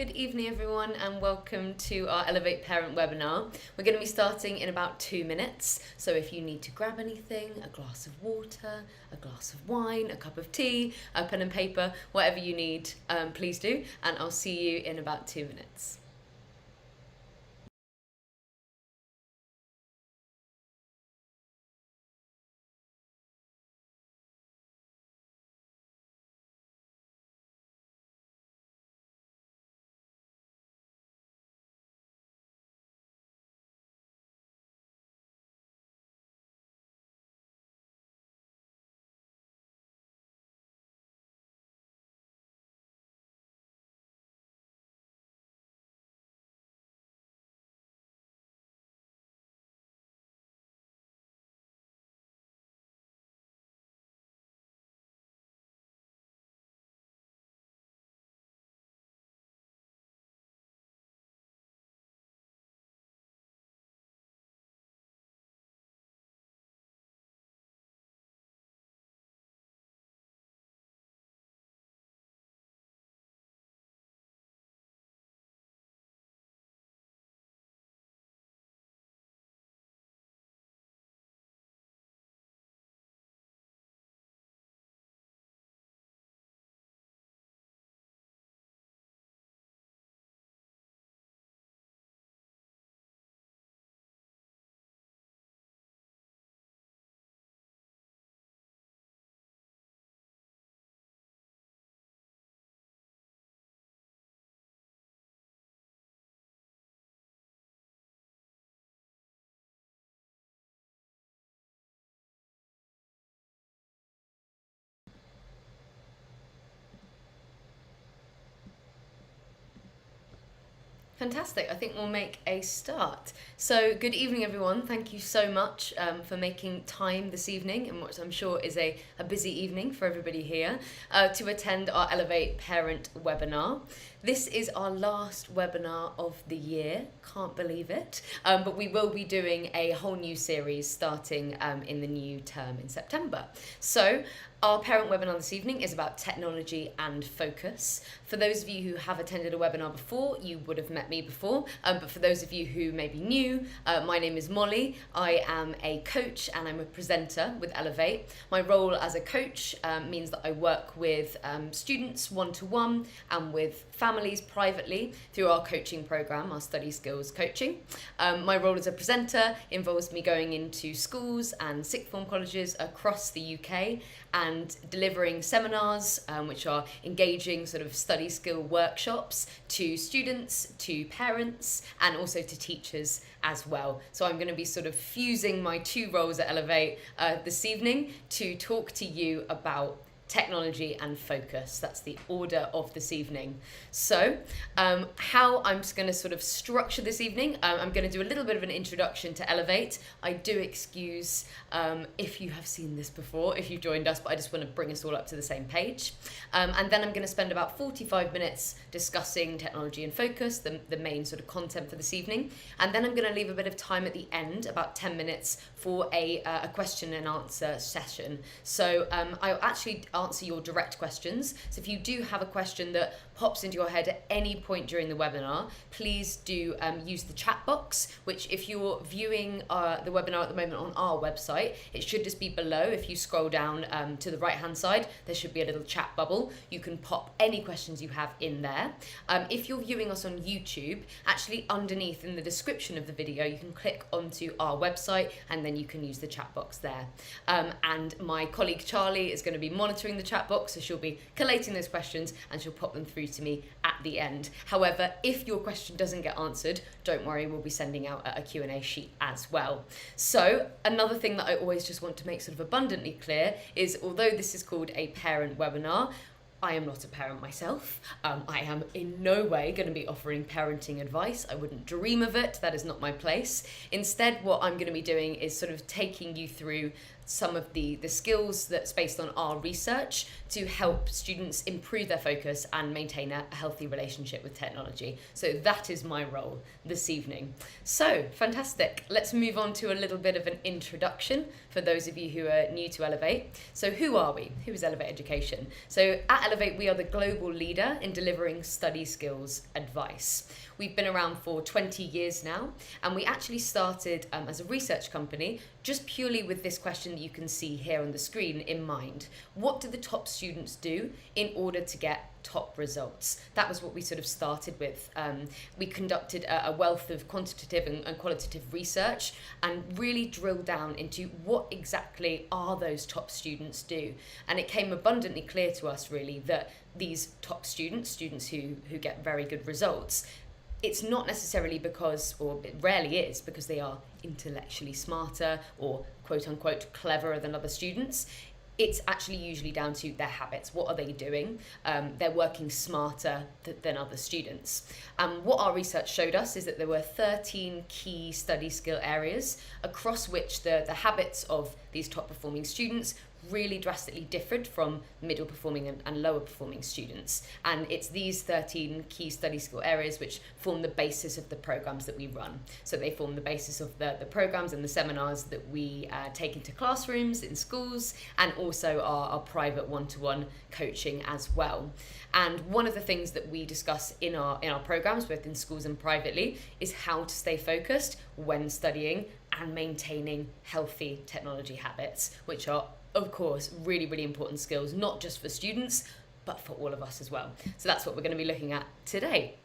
Good evening, everyone, and welcome to our Elevate Parent webinar. We're going to be starting in about 2 minutes, so if you need to grab anything, a glass of water, a glass of wine, a cup of tea, a pen and paper, whatever you need, please do, and I'll see you in about 2 minutes. Fantastic. I think we'll make a start. So, good evening, everyone. Thank you so much for making time this evening, and what I'm sure is a busy evening for everybody here, to attend our Elevate Parent webinar. This is our last webinar of the year. Can't believe it. But we will be doing a whole new series starting in the new term in September. So, our parent webinar this evening is about technology and focus. For those of you who have attended a webinar before, you would have met me before, but for those of you who may be new, my name is Molly. I am a coach and I'm a presenter with Elevate. My role as a coach means that I work with students one-to-one and with families privately through our coaching program, our study skills coaching. My role as a presenter involves me going into schools and sixth form colleges across the UK and delivering seminars, which are engaging sort of study skill workshops to students, to parents, and also to teachers as well. So I'm going to be sort of fusing my two roles at Elevate this evening to talk to you about technology and focus. That's the order of this evening. So how I'm just going to sort of structure this evening, I'm going to do a little bit of an introduction to Elevate. I do excuse if you have seen this before, if you've joined us, but I just want to bring us all up to the same page. And then I'm going to spend about 45 minutes discussing technology and focus, the main sort of content for this evening. And then I'm going to leave a bit of time at the end, about 10 minutes, for a question and answer session. So I'll actually answer your direct questions. So if you do have a question that pops into your head at any point during the webinar, please do use the chat box, which if you're viewing the webinar at the moment on our website, it should just be below. If you scroll down to the right hand side, there should be a little chat bubble. You can pop any questions you have in there. If you're viewing us on YouTube, actually underneath in the description of the video, you can click onto our website and then you can use the chat box there. And my colleague Charlie is going to be monitoring the chat box, so she'll be collating those questions and she'll pop them through to me at the end. However, if your question doesn't get answered, don't worry, we'll be sending out a Q&A sheet as well. So another thing that I always just want to make sort of abundantly clear is, although this is called a parent webinar, I am not a parent myself. I am in no way going to be offering parenting advice. I wouldn't dream of it. That is not my place. Instead, what I'm going to be doing is sort of taking you through some of the skills that's based on our research to help students improve their focus and maintain a healthy relationship with technology. So that is my role this evening. So fantastic. Let's move on to a little bit of an introduction for those of you who are new to Elevate. So who are we? Who is Elevate Education? So at Elevate, we are the global leader in delivering study skills advice. We've been around for 20 years now, and we actually started as a research company just purely with this question that you can see here on the screen in mind. What do the top students do in order to get top results? That was what we sort of started with. We conducted a wealth of quantitative and qualitative research and really drilled down into what exactly are those top students do. And it came abundantly clear to us really that these top students who get very good results, it's not necessarily because, or it rarely is, because they are intellectually smarter or quote unquote cleverer than other students. It's actually usually down to their habits. What are they doing? They're working smarter than other students. What our research showed us is that there were 13 key study skill areas across which the habits of these top performing students really drastically differed from middle performing and lower performing students. And it's these 13 key study skill areas which form the basis of the programs that we run. So they form the basis of the programs and the seminars that we take into classrooms, in schools, and also our private one-to-one coaching as well. And one of the things that we discuss in our programs, both in schools and privately, is how to stay focused when studying and maintaining healthy technology habits, which are of course, really, really important skills, not just for students, but for all of us as well. So that's what we're going to be looking at today.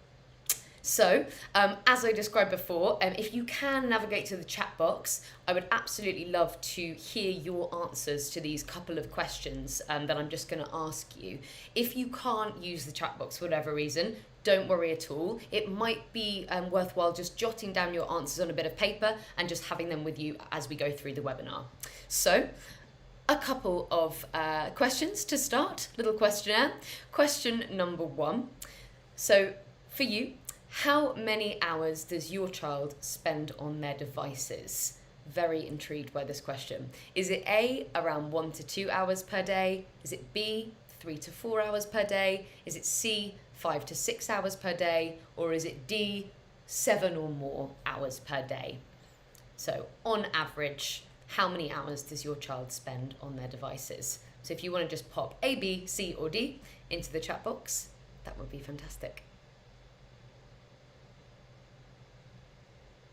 So, as I described before, if you can navigate to the chat box, I would absolutely love to hear your answers to these couple of questions that I'm just going to ask you. If you can't use the chat box for whatever reason, don't worry at all. It might be worthwhile just jotting down your answers on a bit of paper and just having them with you as we go through the webinar. So, a couple of questions to start, little questionnaire. Question number 1. So for you, how many hours does your child spend on their devices? Very intrigued by this question. Is it A, around 1 to 2 hours per day? Is it B, 3 to 4 hours per day? Is it C, 5 to 6 hours per day? Or is it D, 7 or more hours per day? So on average, how many hours does your child spend on their devices? So if you want to just pop A, B, C or D into the chat box, that would be fantastic.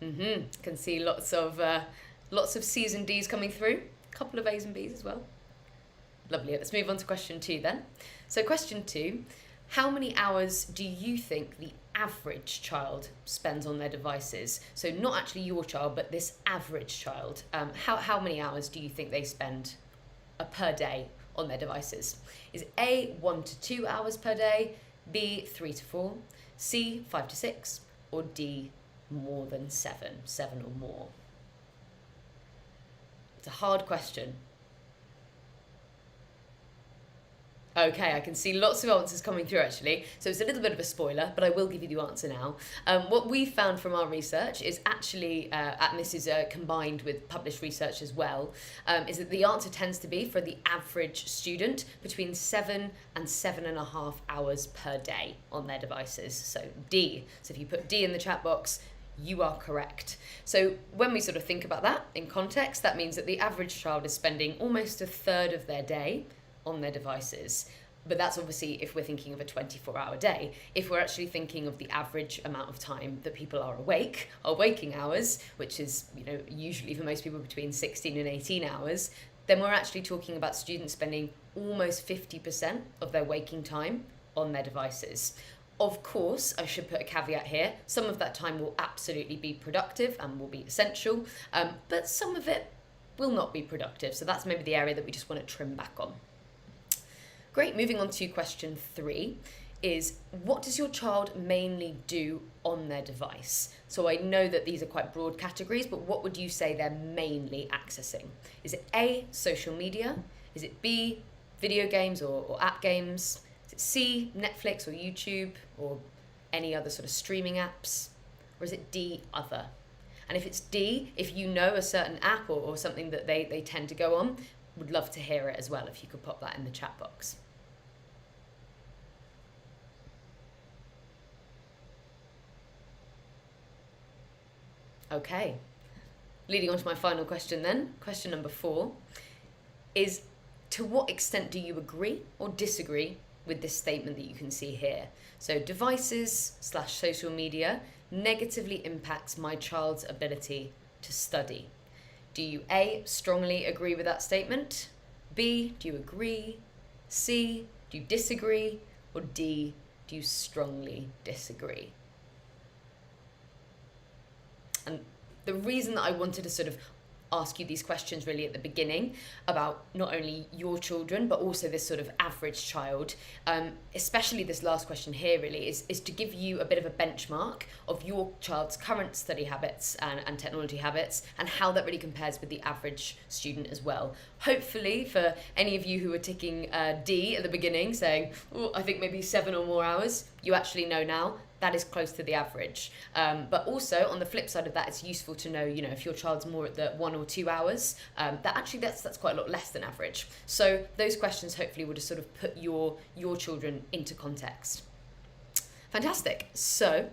Can see lots of C's and D's coming through, a couple of A's and B's as well. Lovely, let's move on to question 2 then. So question 2, how many hours do you think the average child spends on their devices? So not actually your child, but this average child. How many hours do you think they spend per day on their devices? Is it A, 1 to 2 hours per day, B, 3 to 4, C, 5 to 6, or D, more than 7 or more? It's a hard question. Okay, I can see lots of answers coming through actually. So it's a little bit of a spoiler, but I will give you the answer now. What we found from our research is actually, and this is combined with published research as well, is that the answer tends to be for the average student between 7 and 7.5 hours per day on their devices. So D. So if you put D in the chat box, you are correct. So when we sort of think about that in context, that means that the average child is spending almost a third of their day on their devices. But that's obviously if we're thinking of a 24-hour day. If we're actually thinking of the average amount of time that people are awake, our waking hours, which is, usually for most people between 16 and 18 hours, then we're actually talking about students spending almost 50% of their waking time on their devices. Of course, I should put a caveat here. Some of that time will absolutely be productive and will be essential, but some of it will not be productive. So that's maybe the area that we just want to trim back on. Great, moving on to question 3 is, what does your child mainly do on their device? So I know that these are quite broad categories, but what would you say they're mainly accessing? Is it A, social media? Is it B, video games or app games? Is it C, Netflix or YouTube or any other sort of streaming apps? Or is it D, other? And if it's D, if you know a certain app or something that they tend to go on, would love to hear it as well, if you could pop that in the chat box. Okay, leading on to my final question then, question number 4, is to what extent do you agree or disagree with this statement that you can see here? So devices/social media negatively impacts my child's ability to study. Do you A, strongly agree with that statement? B, do you agree? C, do you disagree? Or D, do you strongly disagree? And the reason that I wanted to sort of ask you these questions really at the beginning about not only your children but also this sort of average child, especially this last question here really is to give you a bit of a benchmark of your child's current study habits and technology habits and how that really compares with the average student as well. Hopefully for any of you who were ticking D at the beginning saying, oh, I think maybe 7 or more hours, you actually know now that is close to the average. But also on the flip side of that, it's useful to know, if your child's more at the 1 or 2 hours, that's quite a lot less than average. So those questions hopefully would have sort of put your children into context. Fantastic. So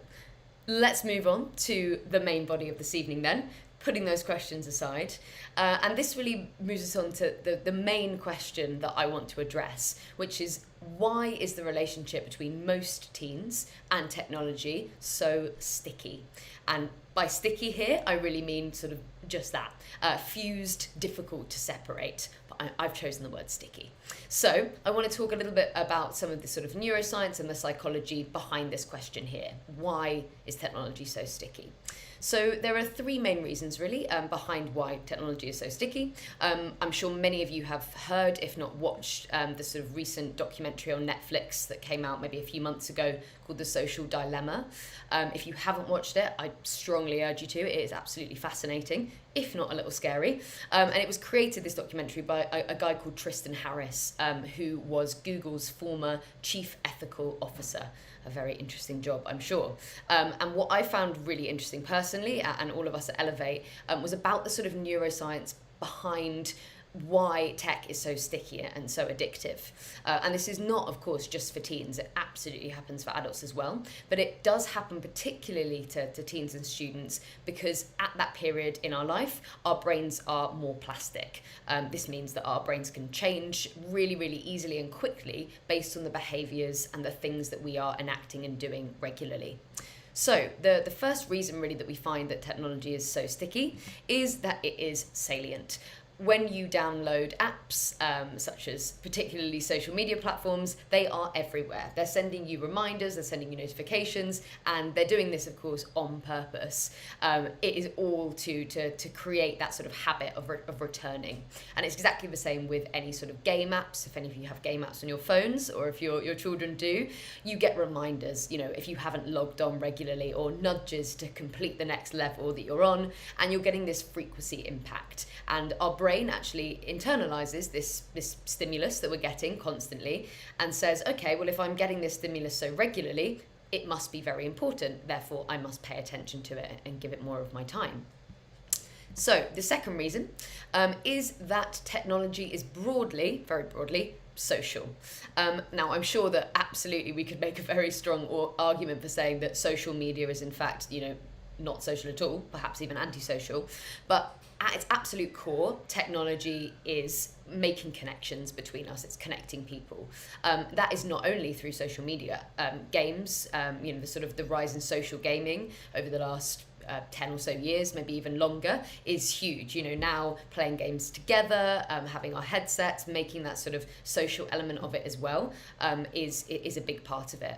let's move on to the main body of this evening then, putting those questions aside. And this really moves us on to the main question that I want to address, which is, why is the relationship between most teens and technology so sticky? And by sticky here, I really mean sort of just that, fused, difficult to separate. But I've chosen the word sticky. So I want to talk a little bit about some of the sort of neuroscience and the psychology behind this question here. Why is technology so sticky? So there are 3 main reasons really behind why technology is so sticky. I'm sure many of you have heard, if not watched, the sort of recent documentary on Netflix that came out maybe a few months ago called The Social Dilemma. If you haven't watched it, I strongly urge you to. It is absolutely fascinating, if not a little scary. And it was created, this documentary, by a guy called Tristan Harris, who was Google's former chief ethical officer. A very interesting job, I'm sure. And what I found really interesting personally, and all of us at Elevate, was about the sort of neuroscience behind why tech is so sticky and so addictive. And this is not, of course, just for teens. It absolutely happens for adults as well. But it does happen particularly to teens and students because at that period in our life, our brains are more plastic. This means that our brains can change really, really easily and quickly based on the behaviours and the things that we are enacting and doing regularly. So the first reason really that we find that technology is so sticky is that it is salient. When you download apps, such as particularly social media platforms, they are everywhere. They're sending you reminders, they're sending you notifications, and they're doing this, of course, on purpose. It is all to create that sort of habit of returning. And it's exactly the same with any sort of game apps. If any of you have game apps on your phones, or if your children do, you get reminders, if you haven't logged on regularly, or nudges to complete the next level that you're on, and you're getting this frequency impact. And our brain actually internalizes this stimulus that we're getting constantly and says, okay, well, if I'm getting this stimulus so regularly, it must be very important. Therefore, I must pay attention to it and give it more of my time. So the second reason is that technology is broadly, very broadly, social. Now, I'm sure that absolutely we could make a very strong argument for saying that social media is in fact, not social at all, perhaps even antisocial, but at its absolute core, technology is making connections between us. It's connecting people. That is not only through social media. Games, the rise in social gaming over the last 10 or so years, maybe even longer, is huge. Now playing games together, having our headsets, making that sort of social element of it as well, is a big part of it.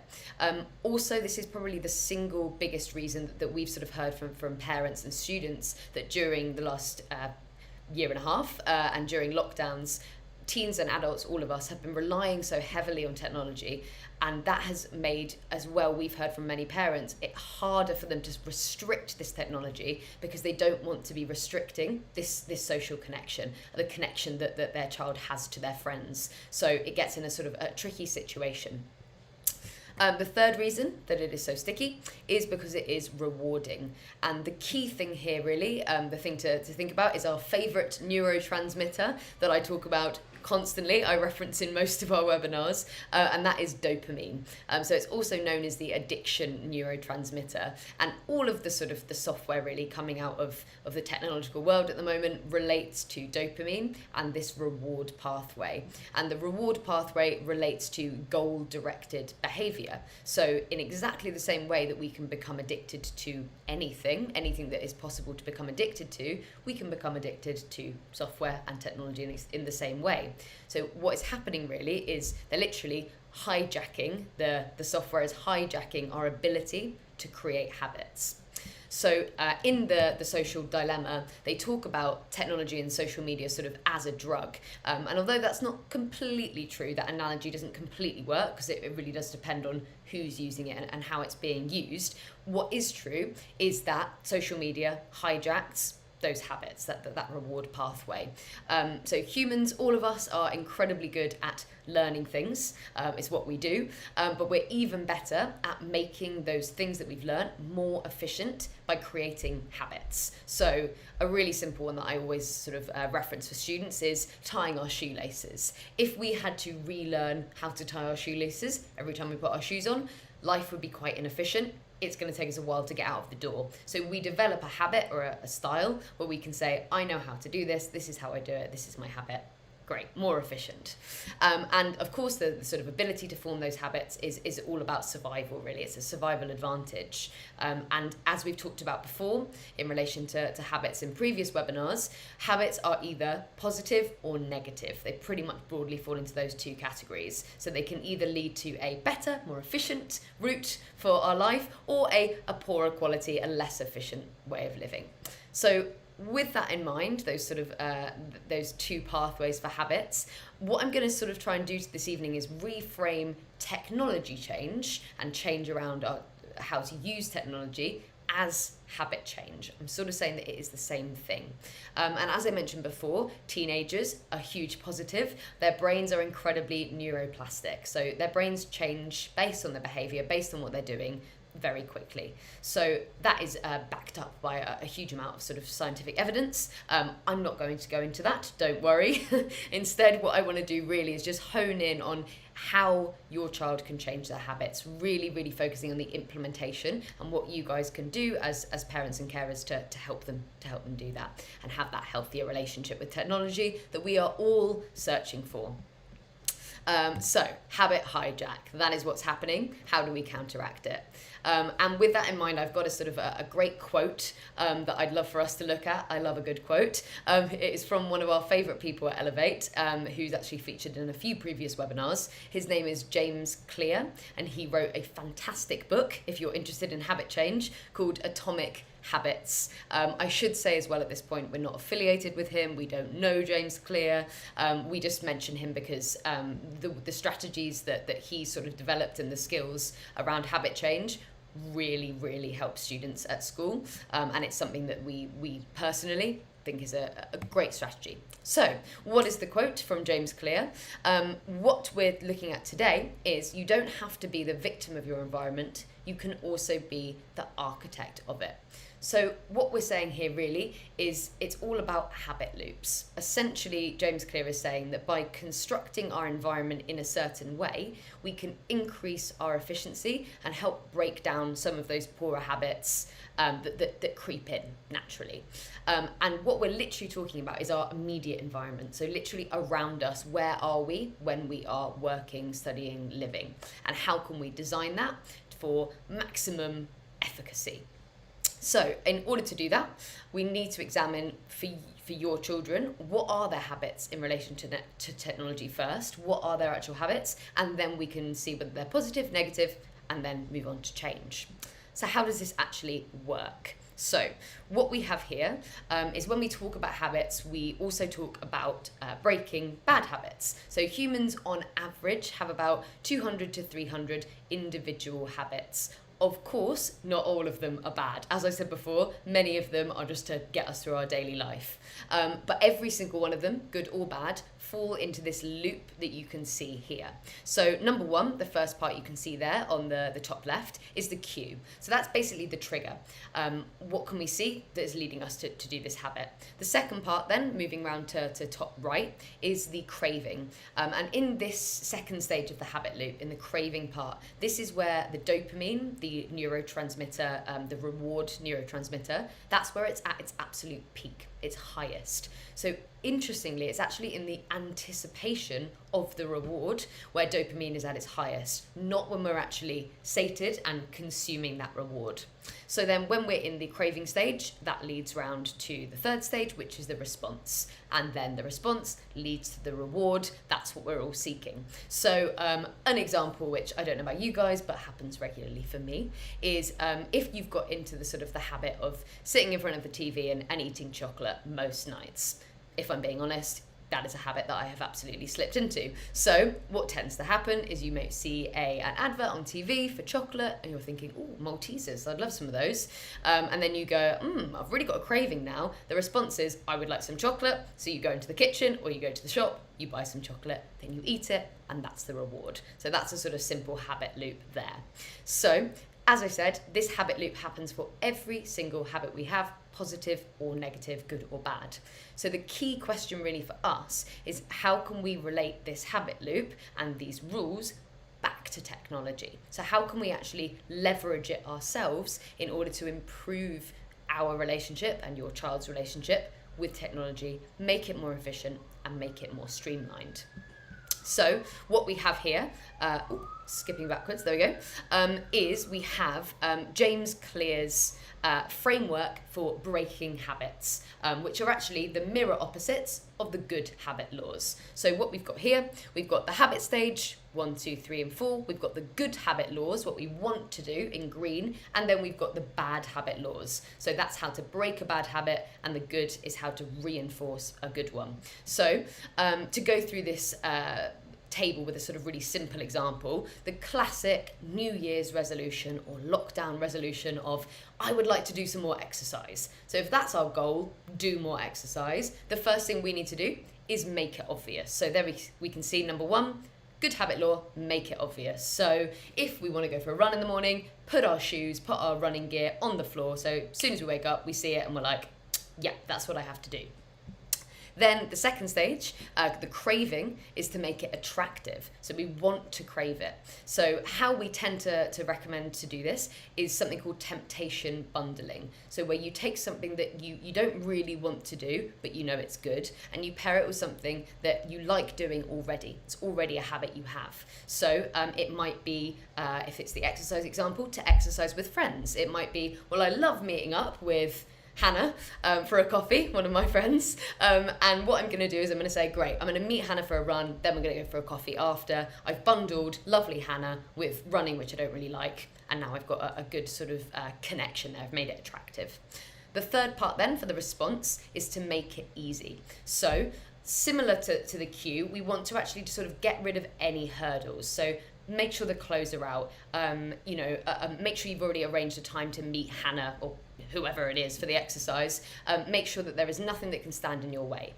Also, this is probably the single biggest reason that we've sort of heard from parents and students that during the last year and a half and during lockdowns, teens and adults, all of us, have been relying so heavily on technology, and that has made, as well, we've heard from many parents, it harder for them to restrict this technology because they don't want to be restricting this social connection, the connection that their child has to their friends. So it gets in a sort of a tricky situation. The third reason that it is so sticky is because it is rewarding. And the key thing here, really, the thing to think about is our favourite neurotransmitter that I talk about constantly, I reference in most of our webinars, and that is dopamine. So it's also known as the addiction neurotransmitter. And all of the sort of the software really coming out of the technological world at the moment relates to dopamine and this reward pathway. And the reward pathway relates to goal-directed behaviour. So in exactly the same way that we can become addicted to anything that is possible to become addicted to, we can become addicted to software and technology in the same way. So what is happening really is they're literally hijacking, the software is hijacking our ability to create habits. So in the social dilemma, they talk about technology and social media sort of as a drug. And although that's not completely true, that analogy doesn't completely work because it really does depend on who's using it and how it's being used. What is true is that social media hijacks those habits, that reward pathway. So humans, all of us, are incredibly good at learning things. It's what we do, but we're even better at making those things that we've learned more efficient by creating habits. So a really simple one that I always sort of reference for students is tying our shoelaces. If we had to relearn how to tie our shoelaces every time we put our shoes on, life would be quite inefficient. It's going to take us a while to get out of the door. So we develop a habit or a style where we can say, I know how to do this, this is how I do it, this is my habit. Great, more efficient. And of course, the sort of ability to form those habits is all about survival, really. It's a survival advantage. And as we've talked about before, in relation to habits in previous webinars, habits are either positive or negative. They pretty much broadly fall into those two categories. So they can either lead to a better, more efficient route for our life, or a poorer quality, a less efficient way of living. So with that in mind, those sort of those two pathways for habits, what I'm going to sort of try and do this evening is reframe technology change and change around how to use technology as habit change. I'm sort of saying that it is the same thing. And as I mentioned before, teenagers are a huge positive. Their brains are incredibly neuroplastic. So their brains change based on their behavior, based on what they're doing, very quickly. So that is backed up by a huge amount of sort of scientific evidence. I'm not going to go into that, don't worry. Instead, what I want to do really is just hone in on how your child can change their habits, really focusing on the implementation and what you guys can do as parents and carers to help them do that and have that healthier relationship with technology that we are all searching for. So, habit hijack, that is what's happening. How do we counteract it? And with that in mind, I've got a sort of a great quote that I'd love for us to look at. I love a good quote. It is from one of our favourite people at Elevate, who's actually featured in a few previous webinars. His name is James Clear, and he wrote a fantastic book, if you're interested in habit change, called Atomic Habits. I should say as well at this point, we're not affiliated with him. We don't know James Clear. We just mention him because the strategies that he sort of developed and the skills around habit change really help students at school. And it's something that we personally think is a great strategy. So, what is the quote from James Clear? What we're looking at today is you don't have to be the victim of your environment. You can also be the architect of it. So what we're saying here really is it's all about habit loops. Essentially, James Clear is saying that by constructing our environment in a certain way, we can increase our efficiency and help break down some of those poorer habits that creep in naturally. And what we're literally talking about is our immediate environment. So literally around us, where are we when we are working, studying, living? And how can we design that for maximum efficacy? So in order to do that, we need to examine for your children, what are their habits in relation to technology first? What are their actual habits? And then we can see whether they're positive, negative, and then move on to change. So how does this actually work? So what we have here is when we talk about habits, we also talk about breaking bad habits. So humans on average have about 200 to 300 individual habits. Of course, not all of them are bad. As I said before, many of them are just to get us through our daily life. But every single one of them, good or bad, fall into this loop that you can see here. So number one, the first part you can see there on the top left is the cue. So that's basically the trigger. What can we see that is leading us to do this habit? The second part then, moving around to top right, is the craving. And in this second stage of the habit loop, in the craving part, this is where the dopamine, the neurotransmitter, the reward neurotransmitter, that's where it's at its absolute peak, its highest. So interestingly, it's actually in the anticipation of the reward where dopamine is at its highest, not when we're actually sated and consuming that reward. So then when we're in the craving stage, that leads round to the third stage, which is the response. And then the response leads to the reward. That's what we're all seeking. So an example, which I don't know about you guys, but happens regularly for me, is if you've got into the sort of the habit of sitting in front of the TV and eating chocolate most nights. If I'm being honest, that is a habit that I have absolutely slipped into. So what tends to happen is you may see an advert on TV for chocolate and you're thinking, oh, Maltesers, I'd love some of those. And then you go, I've really got a craving now. The response is, I would like some chocolate. So you go into the kitchen or you go to the shop, you buy some chocolate, then you eat it, and that's the reward. So that's a sort of simple habit loop there. So as I said, this habit loop happens for every single habit we have, positive or negative, good or bad. So the key question really for us is how can we relate this habit loop and these rules back to technology? So how can we actually leverage it ourselves in order to improve our relationship and your child's relationship with technology, make it more efficient and make it more streamlined? So what we have here, skipping backwards, there we go, is we have James Clear's framework for breaking habits, which are actually the mirror opposites of the good habit laws. So what we've got here, we've got the habit stage, 1, 2, 3, and 4. We've got the good habit laws, what we want to do in green, and then we've got the bad habit laws. So that's how to break a bad habit, and the good is how to reinforce a good one. So to go through this table with a sort of really simple example, the classic New Year's resolution or lockdown resolution of, I would like to do some more exercise. So if that's our goal, do more exercise, the first thing we need to do is make it obvious. So there we can see number one, good habit law, make it obvious. So if we want to go for a run in the morning, put our shoes, put our running gear on the floor. So as soon as we wake up, we see it and we're like, yeah, that's what I have to do. Then the second stage, the craving, is to make it attractive. So we want to crave it. So how we tend to recommend to do this is something called temptation bundling. So where you take something that you don't really want to do, but you know it's good, and you pair it with something that you like doing already. It's already a habit you have. So it might be, if it's the exercise example, to exercise with friends. It might be, well, I love meeting up with Hannah for a coffee, one of my friends, and what I'm going to do is I'm going to say, great, I'm going to meet Hannah for a run, then we're going to go for a coffee after. I've bundled lovely Hannah with running, which I don't really like, and now I've got a good sort of connection there. I've made it attractive. The third part then for the response is to make it easy. So similar to the cue, we want to actually sort of get rid of any hurdles. So make sure the clothes are out, make sure you've already arranged a time to meet Hannah or whoever it is for the exercise. Make sure that there is nothing that can stand in your way.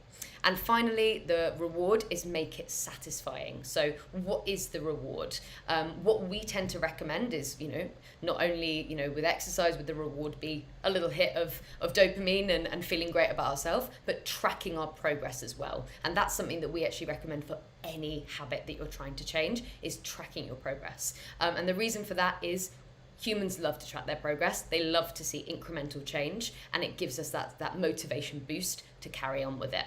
And finally, the reward is make it satisfying. So what is the reward? What we tend to recommend is, not only, with exercise would the reward be a little hit of dopamine and feeling great about ourselves, but tracking our progress as well. And that's something that we actually recommend for any habit that you're trying to change, is tracking your progress. And the reason for that is humans love to track their progress. They love to see incremental change, and it gives us that motivation boost to carry on with it.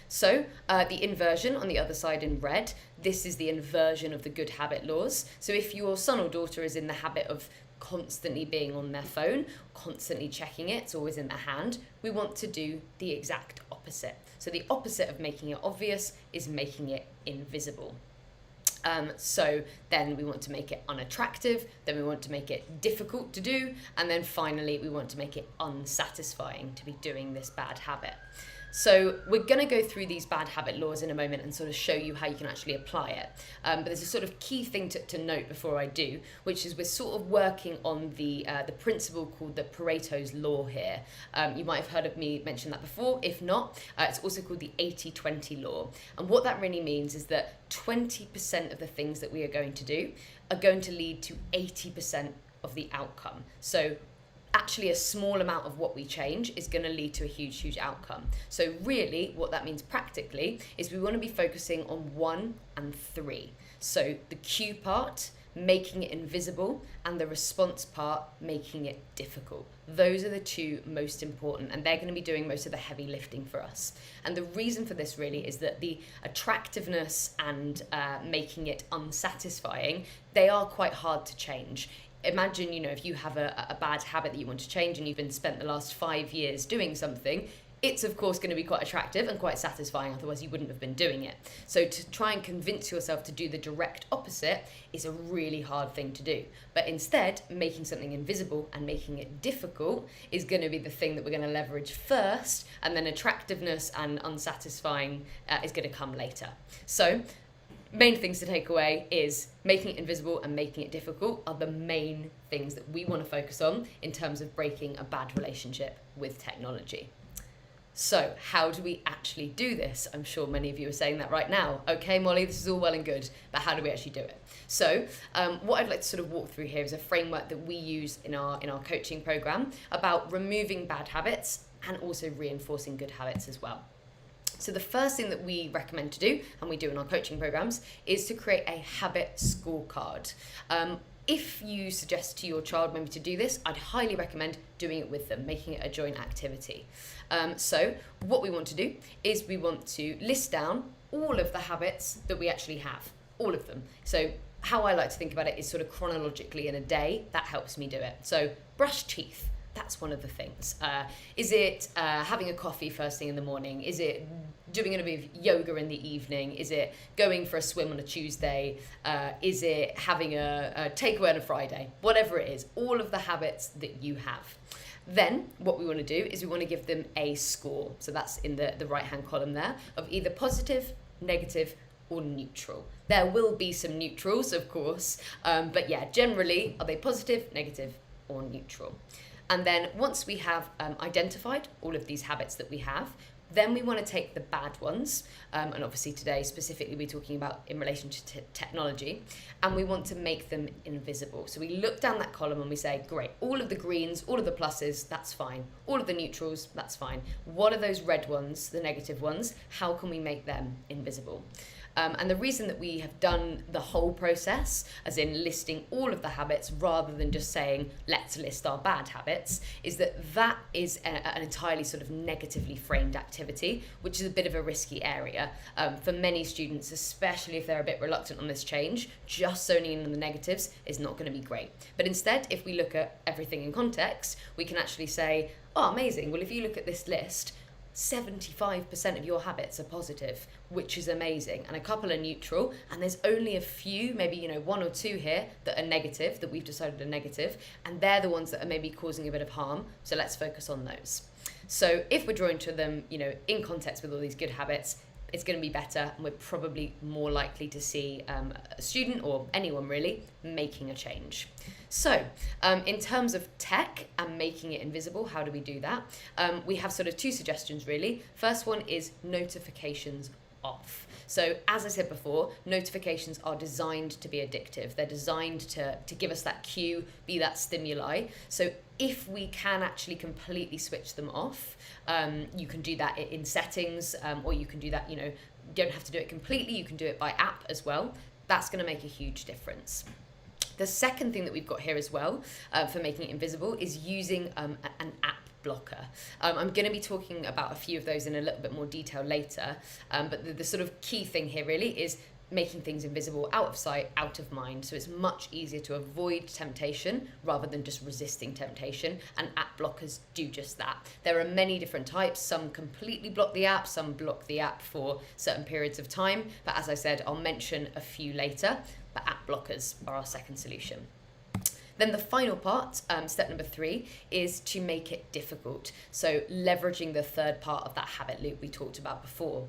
So the inversion on the other side in red, this is the inversion of the good habit laws. So if your son or daughter is in the habit of constantly being on their phone, constantly checking it, it's always in their hand, we want to do the exact opposite. So the opposite of making it obvious is making it invisible. So then we want to make it unattractive, then we want to make it difficult to do, and then finally we want to make it unsatisfying to be doing this bad habit. So we're going to go through these bad habit laws in a moment and sort of show you how you can actually apply it. But there's a sort of key thing to note before I do, which is we're sort of working on the principle called the Pareto's law here. You might have heard of me mention that before. If not, it's also called the 80-20 law. And what that really means is that 20% of the things that we are going to do are going to lead to 80% of the outcome. So actually a small amount of what we change is going to lead to a huge outcome. So really what that means practically is we want to be focusing on 1 and 3. So the cue part, making it invisible, and the response part, making it difficult. Those are the two most important, and they're going to be doing most of the heavy lifting for us. And the reason for this really is that the attractiveness and making it unsatisfying, they are quite hard to change. Imagine, if you have a bad habit that you want to change and you've been spent the last 5 years doing something, it's of course going to be quite attractive and quite satisfying, otherwise you wouldn't have been doing it. So to try and convince yourself to do the direct opposite is a really hard thing to do. But instead, making something invisible and making it difficult is going to be the thing that we're going to leverage first, and then attractiveness and unsatisfying is going to come later. So main things to take away is making it invisible and making it difficult are the main things that we want to focus on in terms of breaking a bad relationship with technology. So how do we actually do this? I'm sure many of you are saying that right now. Okay, Molly, this is all well and good, but how do we actually do it? So what I'd like to sort of walk through here is a framework that we use in our coaching program about removing bad habits and also reinforcing good habits as well. So the first thing that we recommend to do, and we do in our coaching programs, is to create a habit scorecard. If you suggest to your child maybe to do this, I'd highly recommend doing it with them, making it a joint activity. So what we want to do is we want to list down all of the habits that we actually have, all of them. So how I like to think about it is sort of chronologically in a day. That helps me do it. So brush teeth. That's one of the things. Is it having a coffee first thing in the morning? Is it doing a bit of yoga in the evening? Is it going for a swim on a Tuesday? Is it having a takeaway on a Friday? Whatever it is, all of the habits that you have. Then what we want to do is we want to give them a score. So that's in the right-hand column there, of either positive, negative, or neutral. There will be some neutrals, of course, but yeah, generally, are they positive, negative, or neutral? And then once we have identified all of these habits that we have, then we want to take the bad ones, and obviously today specifically we're talking about in relation to technology, and we want to make them invisible. So we look down that column and we say, great, all of the greens, all of the pluses, that's fine. All of the neutrals, that's fine. What are those red ones, the negative ones? How can we make them invisible? And the reason that we have done the whole process, as in listing all of the habits rather than just saying, let's list our bad habits, is that is an entirely sort of negatively framed activity, which is a bit of a risky area. For many students, especially if they're a bit reluctant on this change, just zoning in on the negatives is not going to be great. But instead, if we look at everything in context, we can actually say, oh, amazing. Well, if you look at this list, 75% of your habits are positive, which is amazing, and a couple are neutral, and there's only a few, maybe 1 or 2 here that are negative, that we've decided are negative, and they're the ones that are maybe causing a bit of harm, so let's focus on those. So if we're drawing to them, in context with all these good habits, it's going to be better, and we're probably more likely to see a student, or anyone really, making a change. So in terms of tech and making it invisible, how do we do that? We have sort of 2 suggestions really. First one is notifications off. So as I said before, notifications are designed to be addictive. They're designed to give us that cue, be that stimuli. So if we can actually completely switch them off, you can do that in settings, or you can do that, you don't have to do it completely, you can do it by app as well. That's going to make a huge difference. The second thing that we've got here as well for making it invisible is using an app blocker. I'm going to be talking about a few of those in a little bit more detail later, but the sort of key thing here really is making things invisible, out of sight, out of mind. So it's much easier to avoid temptation rather than just resisting temptation, and app blockers do just that. There are many different types. Some completely block the app, some block the app for certain periods of time, but as I said, I'll mention a few later, but app blockers are our second solution. Then the final part, step number 3, is to make it difficult. So leveraging the third part of that habit loop we talked about before.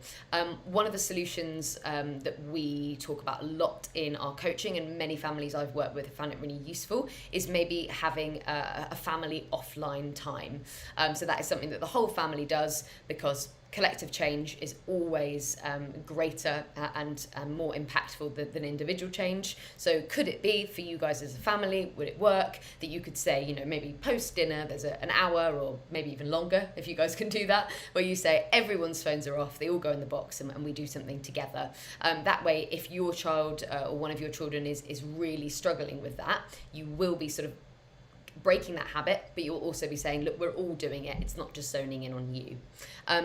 One of the solutions that we talk about a lot in our coaching, and many families I've worked with have found it really useful, is maybe having a family offline time. So that is something that the whole family does, because collective change is always greater and more impactful than individual change. So could it be for you guys as a family, would it work that you could say, maybe post dinner, there's an hour or maybe even longer if you guys can do that, where you say everyone's phones are off, they all go in the box and we do something together. That way, if your child or one of your children is really struggling with that, you will be sort of breaking that habit, but you'll also be saying, look, we're all doing it. It's not just zoning in on you.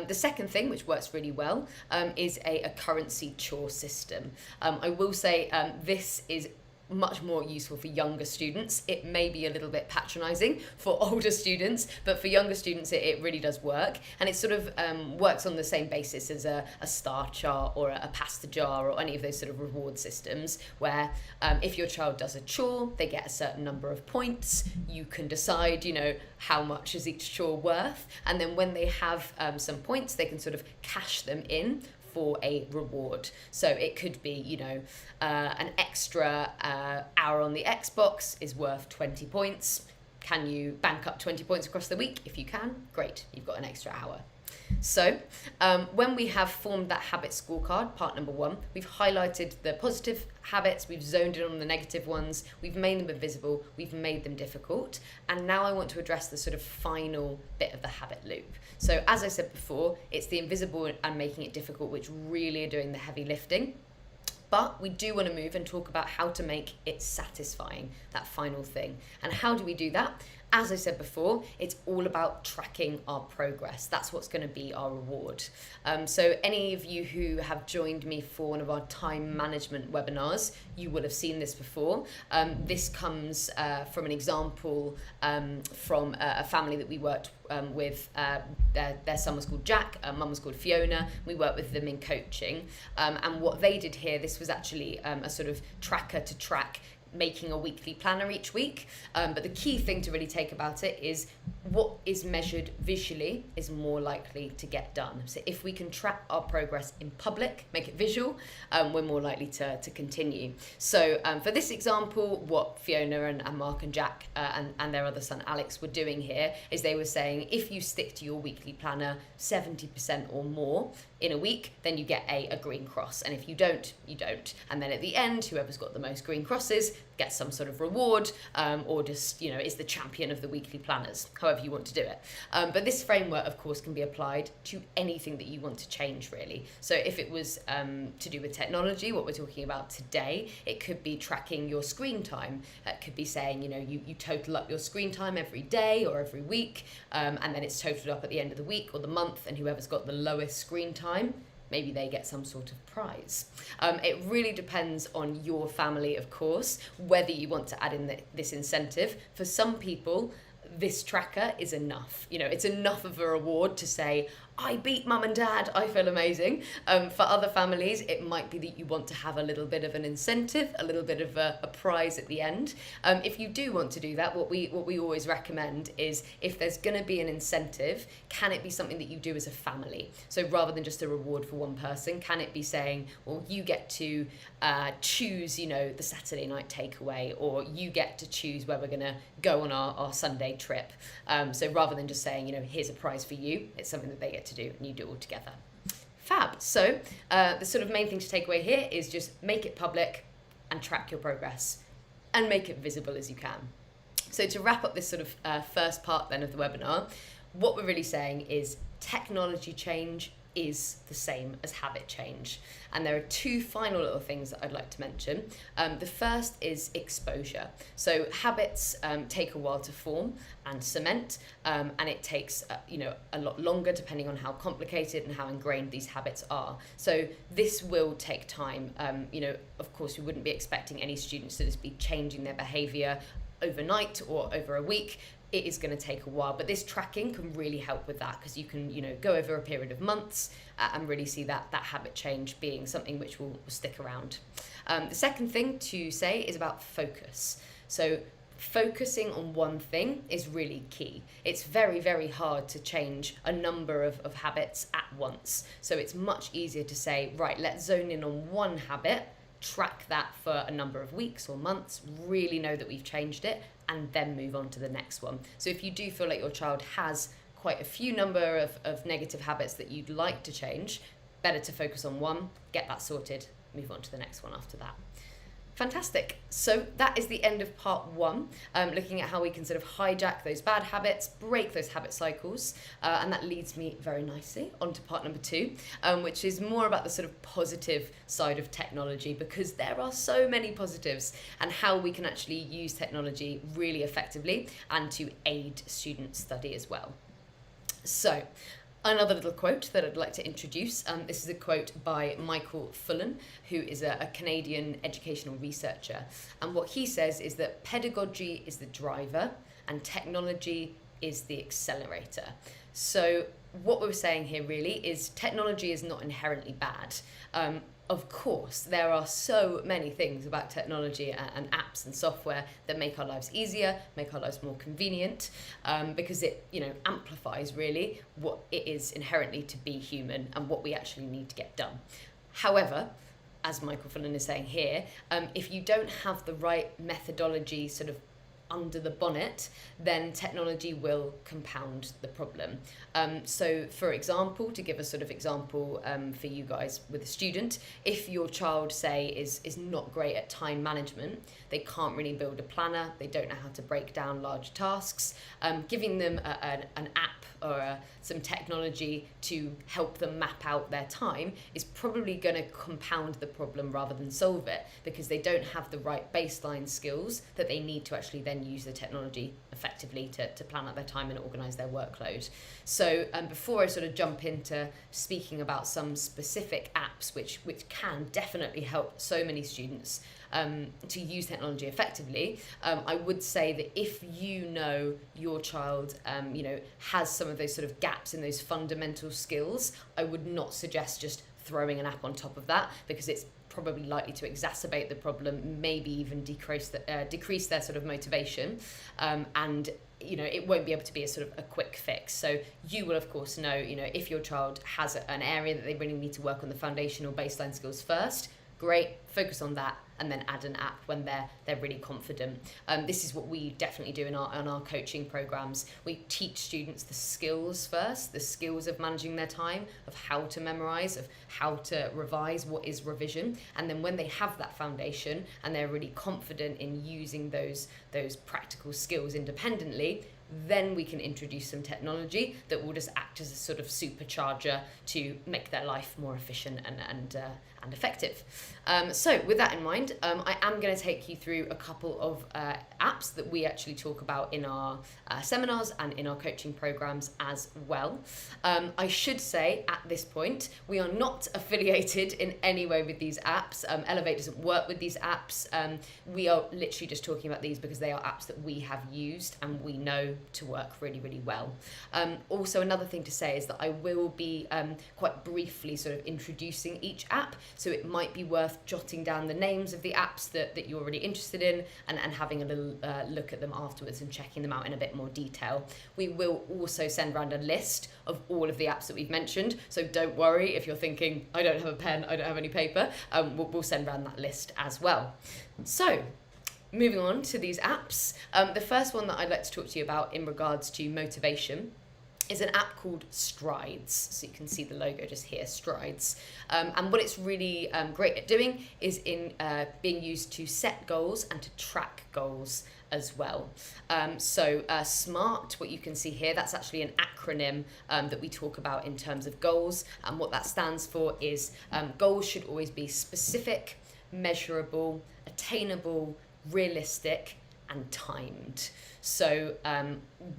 The second thing, which works really well, is a currency chore system. I will say this is much more useful for younger students. It may be a little bit patronizing for older students, but for younger students it really does work, and it sort of works on the same basis as a star chart or a pasta jar or any of those sort of reward systems, where if your child does a chore, they get a certain number of points. You can decide how much is each chore worth, and then when they have some points, they can sort of cash them in for a reward. So it could be, an extra hour on the Xbox is worth 20 points. Can you bank up 20 points across the week? If you can, great, you've got an extra hour. So when we have formed that habit scorecard, part number 1, we've highlighted the positive habits, we've zoned in on the negative ones, we've made them invisible, we've made them difficult, and now I want to address the sort of final bit of the habit loop. So as I said before, it's the invisible and making it difficult which really are doing the heavy lifting. But we do want to move and talk about how to make it satisfying, that final thing. And how do we do that? As I said before, it's all about tracking our progress. That's what's going to be our reward. So any of you who have joined me for one of our time management webinars, you will have seen this before. This comes from an example from a family that we worked with. Their son was called Jack, mum was called Fiona. We worked with them in coaching. And what they did here, this was actually a sort of tracker to track making a weekly planner each week, but the key thing to really take about it is what is measured visually is more likely to get done. So if we can track our progress in public, make it visual, we're more likely to continue. So for this example, what Fiona and Mark and Jack and their other son Alex were doing here is they were saying, if you stick to your weekly planner 70% or more in a week, then you get a green cross, and if you don't, you don't. And then at the end, whoever's got the most green crosses gets some sort of reward, or just is the champion of the weekly planners, however you want to do it. But this framework, of course, can be applied to anything that you want to change, really. So if it was to do with technology, what we're talking about today, it could be tracking your screen time. It could be saying, you total up your screen time every day or every week, and then it's totaled up at the end of the week or the month, and whoever's got the lowest screen time, maybe they get some sort of prize. It really depends on your family, of course, whether you want to add in this incentive. For some people, this tracker is enough. It's enough of a reward to say, I beat mum and dad, I feel amazing. For other families, it might be that you want to have a little bit of an incentive, a little bit of a prize at the end. If you do want to do that, what we always recommend is, if there's going to be an incentive, can it be something that you do as a family? So rather than just a reward for one person, can it be saying, well, you get to choose, the Saturday night takeaway, or you get to choose where we're going to go on our Sunday trip. So rather than just saying, here's a prize for you, it's something that they get to do and you do it all together. Fab. So the sort of main thing to take away here is just make it public and track your progress and make it visible as you can. So to wrap up this sort of first part then of the webinar, what we're really saying is technology change is the same as habit change. And there are two final little things that I'd like to mention. The first is exposure. So habits take a while to form and cement, and it takes a lot longer depending on how complicated and how ingrained these habits are. So this will take time. Of course, we wouldn't be expecting any students to just be changing their behavior overnight or over a week. It is going to take a while, but this tracking can really help with that, because you can, go over a period of months and really see that habit change being something which will stick around. The second thing to say is about focus. So focusing on one thing is really key. It's very, very hard to change a number of habits at once. So it's much easier to say, right, let's zone in on one habit, track that for a number of weeks or months, really know that we've changed it, and then move on to the next one. So if you do feel like your child has quite a few number of negative habits that you'd like to change, better to focus on one, get that sorted, move on to the next one after that. Fantastic. So that is the end of part one, looking at how we can sort of hijack those bad habits, break those habit cycles, and that leads me very nicely onto part number two, which is more about the sort of positive side of technology, because there are so many positives, and how we can actually use technology really effectively and to aid student study as well. So, another little quote that I'd like to introduce. This is a quote by Michael Fullan, who is a Canadian educational researcher. And what he says is that pedagogy is the driver and technology is the accelerator. So what we're saying here really is technology is not inherently bad. Of course, there are so many things about technology and apps and software that make our lives easier, make our lives more convenient, because it, amplifies really what it is inherently to be human and what we actually need to get done. However, as Michael Fullan is saying here, if you don't have the right methodology sort of under the bonnet, then technology will compound the problem. So for example, to give a sort of example for you guys with a student, if your child, say, is not great at time management, they can't really build a planner, they don't know how to break down large tasks, giving them an app or some technology to help them map out their time is probably going to compound the problem rather than solve it, because they don't have the right baseline skills that they need to actually then use the technology effectively to plan out their time and organise their workload. So before I sort of jump into speaking about some specific apps which can definitely help so many students to use technology effectively, I would say that if you know your child has some of those sort of gaps in those fundamental skills, I would not suggest just throwing an app on top of that, because it's probably likely to exacerbate the problem, maybe even decrease their sort of motivation, and it won't be able to be a sort of a quick fix. So you will of course know, if your child has an area that they really need to work on the foundational baseline skills first, great, focus on that, and then add an app when they're really confident. This is what we definitely do in our coaching programs. We teach students the skills first, the skills of managing their time, of how to memorize, of how to revise, what is revision, and then when they have that foundation and they're really confident in using those practical skills independently, then we can introduce some technology that will just act as a sort of supercharger to make their life more efficient and effective. So with that in mind, I am going to take you through a couple of apps that we actually talk about in our seminars and in our coaching programs as well. I should say at this point, we are not affiliated in any way with these apps. Elevate doesn't work with these apps. We are literally just talking about these because they are apps that we have used and we know to work really, really well. Also, another thing to say is that I will be quite briefly sort of introducing each app, so it might be worth jotting down the names of the apps that you're really interested in and having a little look at them afterwards and checking them out in a bit more detail. We will also send around a list of all of the apps that we've mentioned, so don't worry if you're thinking, I don't have a pen, I don't have any paper, we'll send around that list as well. So, moving on to these apps, the first one that I'd like to talk to you about in regards to motivation is an app called Strides. So you can see the logo just here, Strides. And what it's really great at doing is in being used to set goals and to track goals as well. So SMART, what you can see here, that's actually an acronym that we talk about in terms of goals. And what that stands for is goals should always be specific, measurable, attainable, realistic, and timed. So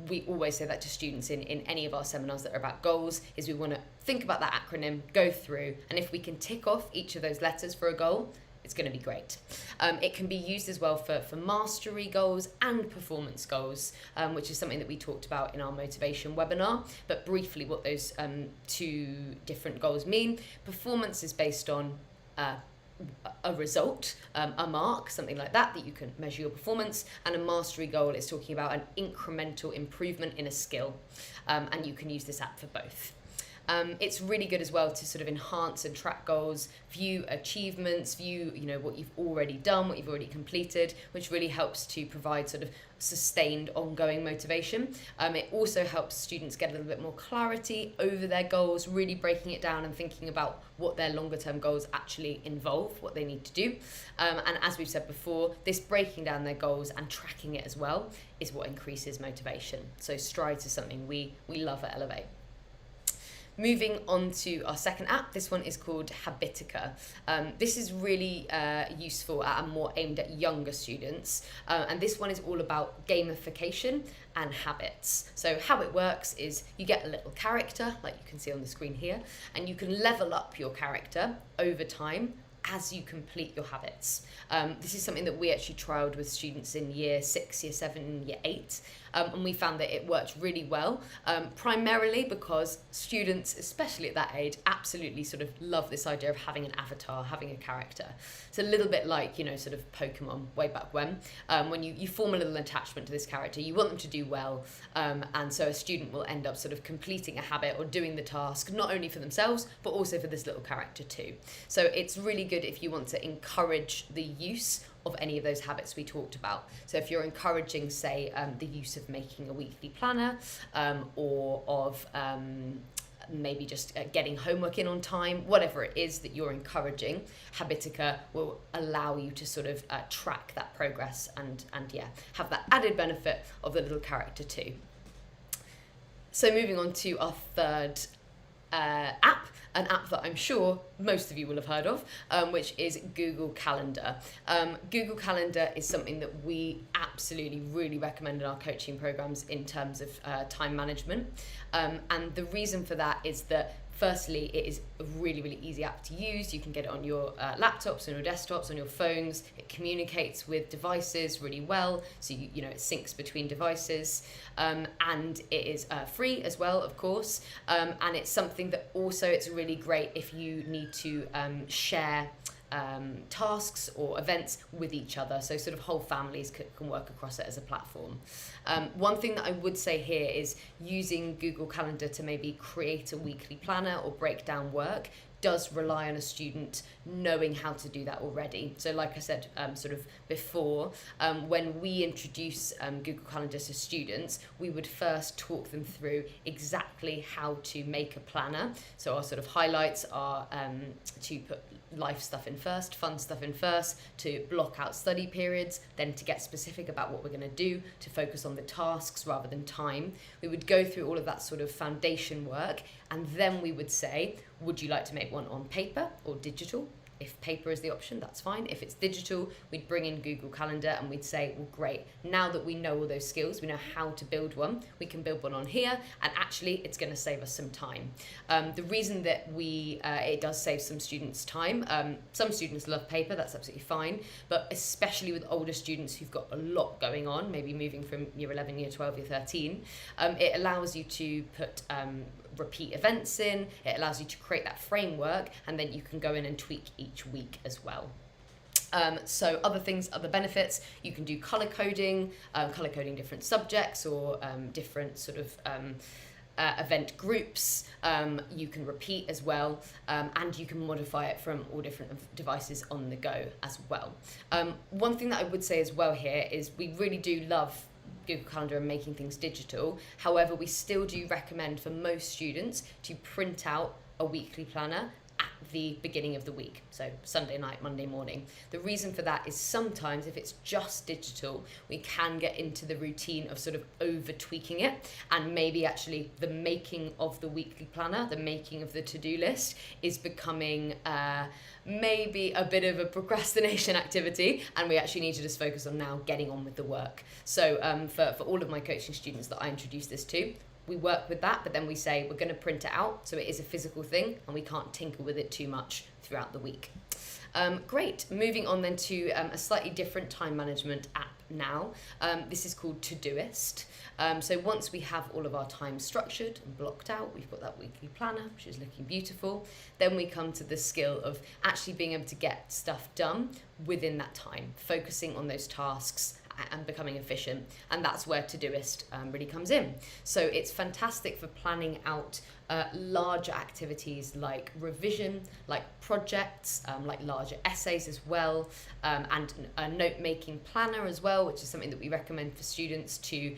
we always say that to students in any of our seminars that are about goals, is we want to think about that acronym, go through, and if we can tick off each of those letters for a goal, it's going to be great. It can be used as well for mastery goals and performance goals, which is something that we talked about in our motivation webinar. But briefly, what those two different goals mean. Performance is based on a result, a mark, something like that you can measure your performance, and a mastery goal is talking about an incremental improvement in a skill, and you can use this app for both. It's really good as well to sort of enhance and track goals, view achievements, view what you've already done, what you've already completed, which really helps to provide sort of sustained ongoing motivation. It also helps students get a little bit more clarity over their goals, really breaking it down and thinking about what their longer term goals actually involve, what they need to do. And as we've said before, this breaking down their goals and tracking it as well is what increases motivation. So Strides is something we love at Elevate. Moving on to our second app, this one is called Habitica. This is really useful and more aimed at younger students. And this one is all about gamification and habits. So how it works is you get a little character, like you can see on the screen here, and you can level up your character over time as you complete your habits. This is something that we actually trialed with students in year 6, year 7, year 8, and we found that it worked really well, primarily because students, especially at that age, absolutely sort of love this idea of having an avatar, having a character. It's a little bit like, sort of Pokemon way back when you form a little attachment to this character, you want them to do well, and so a student will end up sort of completing a habit or doing the task, not only for themselves, but also for this little character too. So it's really good if you want to encourage the use of any of those habits we talked about. So if you're encouraging, say, the use of making a weekly planner, or of maybe just getting homework in on time, whatever it is that you're encouraging, Habitica will allow you to sort of track that progress and have that added benefit of the little character too. So moving on to our third app, an app that I'm sure most of you will have heard of, which is Google Calendar. Google Calendar is something that we absolutely really recommend in our coaching programs in terms of time management. And the reason for that is that firstly, it is a really, really easy app to use. You can get it on your laptops, on your desktops, on your phones. It communicates with devices really well, so it syncs between devices, and it is free as well, of course. And it's something that also it's really great if you need to share tasks or events with each other, so sort of whole families can work across it as a platform. One thing that I would say here is using Google Calendar to maybe create a weekly planner or break down work does rely on a student knowing how to do that already. So like I said sort of before, when we introduce Google Calendar to students, we would first talk them through exactly how to make a planner. So our sort of highlights are to put life stuff in first, fun stuff in first, to block out study periods, then to get specific about what we're going to do, to focus on the tasks rather than time. We would go through all of that sort of foundation work, and then we would say, would you like to make one on paper or digital? If paper is the option, that's fine. If it's digital, we'd bring in Google Calendar and we'd say, well, great, now that we know all those skills, we know how to build one, we can build one on here, and actually it's going to save us some time. The reason that it does save some students time, some students love paper, that's absolutely fine, but especially with older students who've got a lot going on, maybe moving from year 11, year 12, year 13, it allows you to put repeat events in, it allows you to create that framework, and then you can go in and tweak each week as well. So other benefits, you can do color coding different subjects or different sort of event groups. You can repeat as well, and you can modify it from all different devices on the go as well. One thing that I would say as well here is we really do love Google Calendar and making things digital. However, we still do recommend for most students to print out a weekly planner at the beginning of the week, so Sunday night, Monday morning. The reason for that is sometimes if it's just digital, we can get into the routine of sort of over tweaking it, and maybe actually the making of the weekly planner, the making of the to-do list is becoming maybe a bit of a procrastination activity, and we actually need to just focus on now getting on with the work. So for all of my coaching students that I introduce this to, we work with that, but then we say we're going to print it out so it is a physical thing and we can't tinker with it too much throughout the week. Great. Moving on then to a slightly different time management app now. This is called Todoist. So once we have all of our time structured and blocked out, we've got that weekly planner, which is looking beautiful, then we come to the skill of actually being able to get stuff done within that time, focusing on those tasks and becoming efficient. And that's where Todoist really comes in. So it's fantastic for planning out larger activities like revision, like projects, like larger essays as well, and a note-making planner as well, which is something that we recommend for students to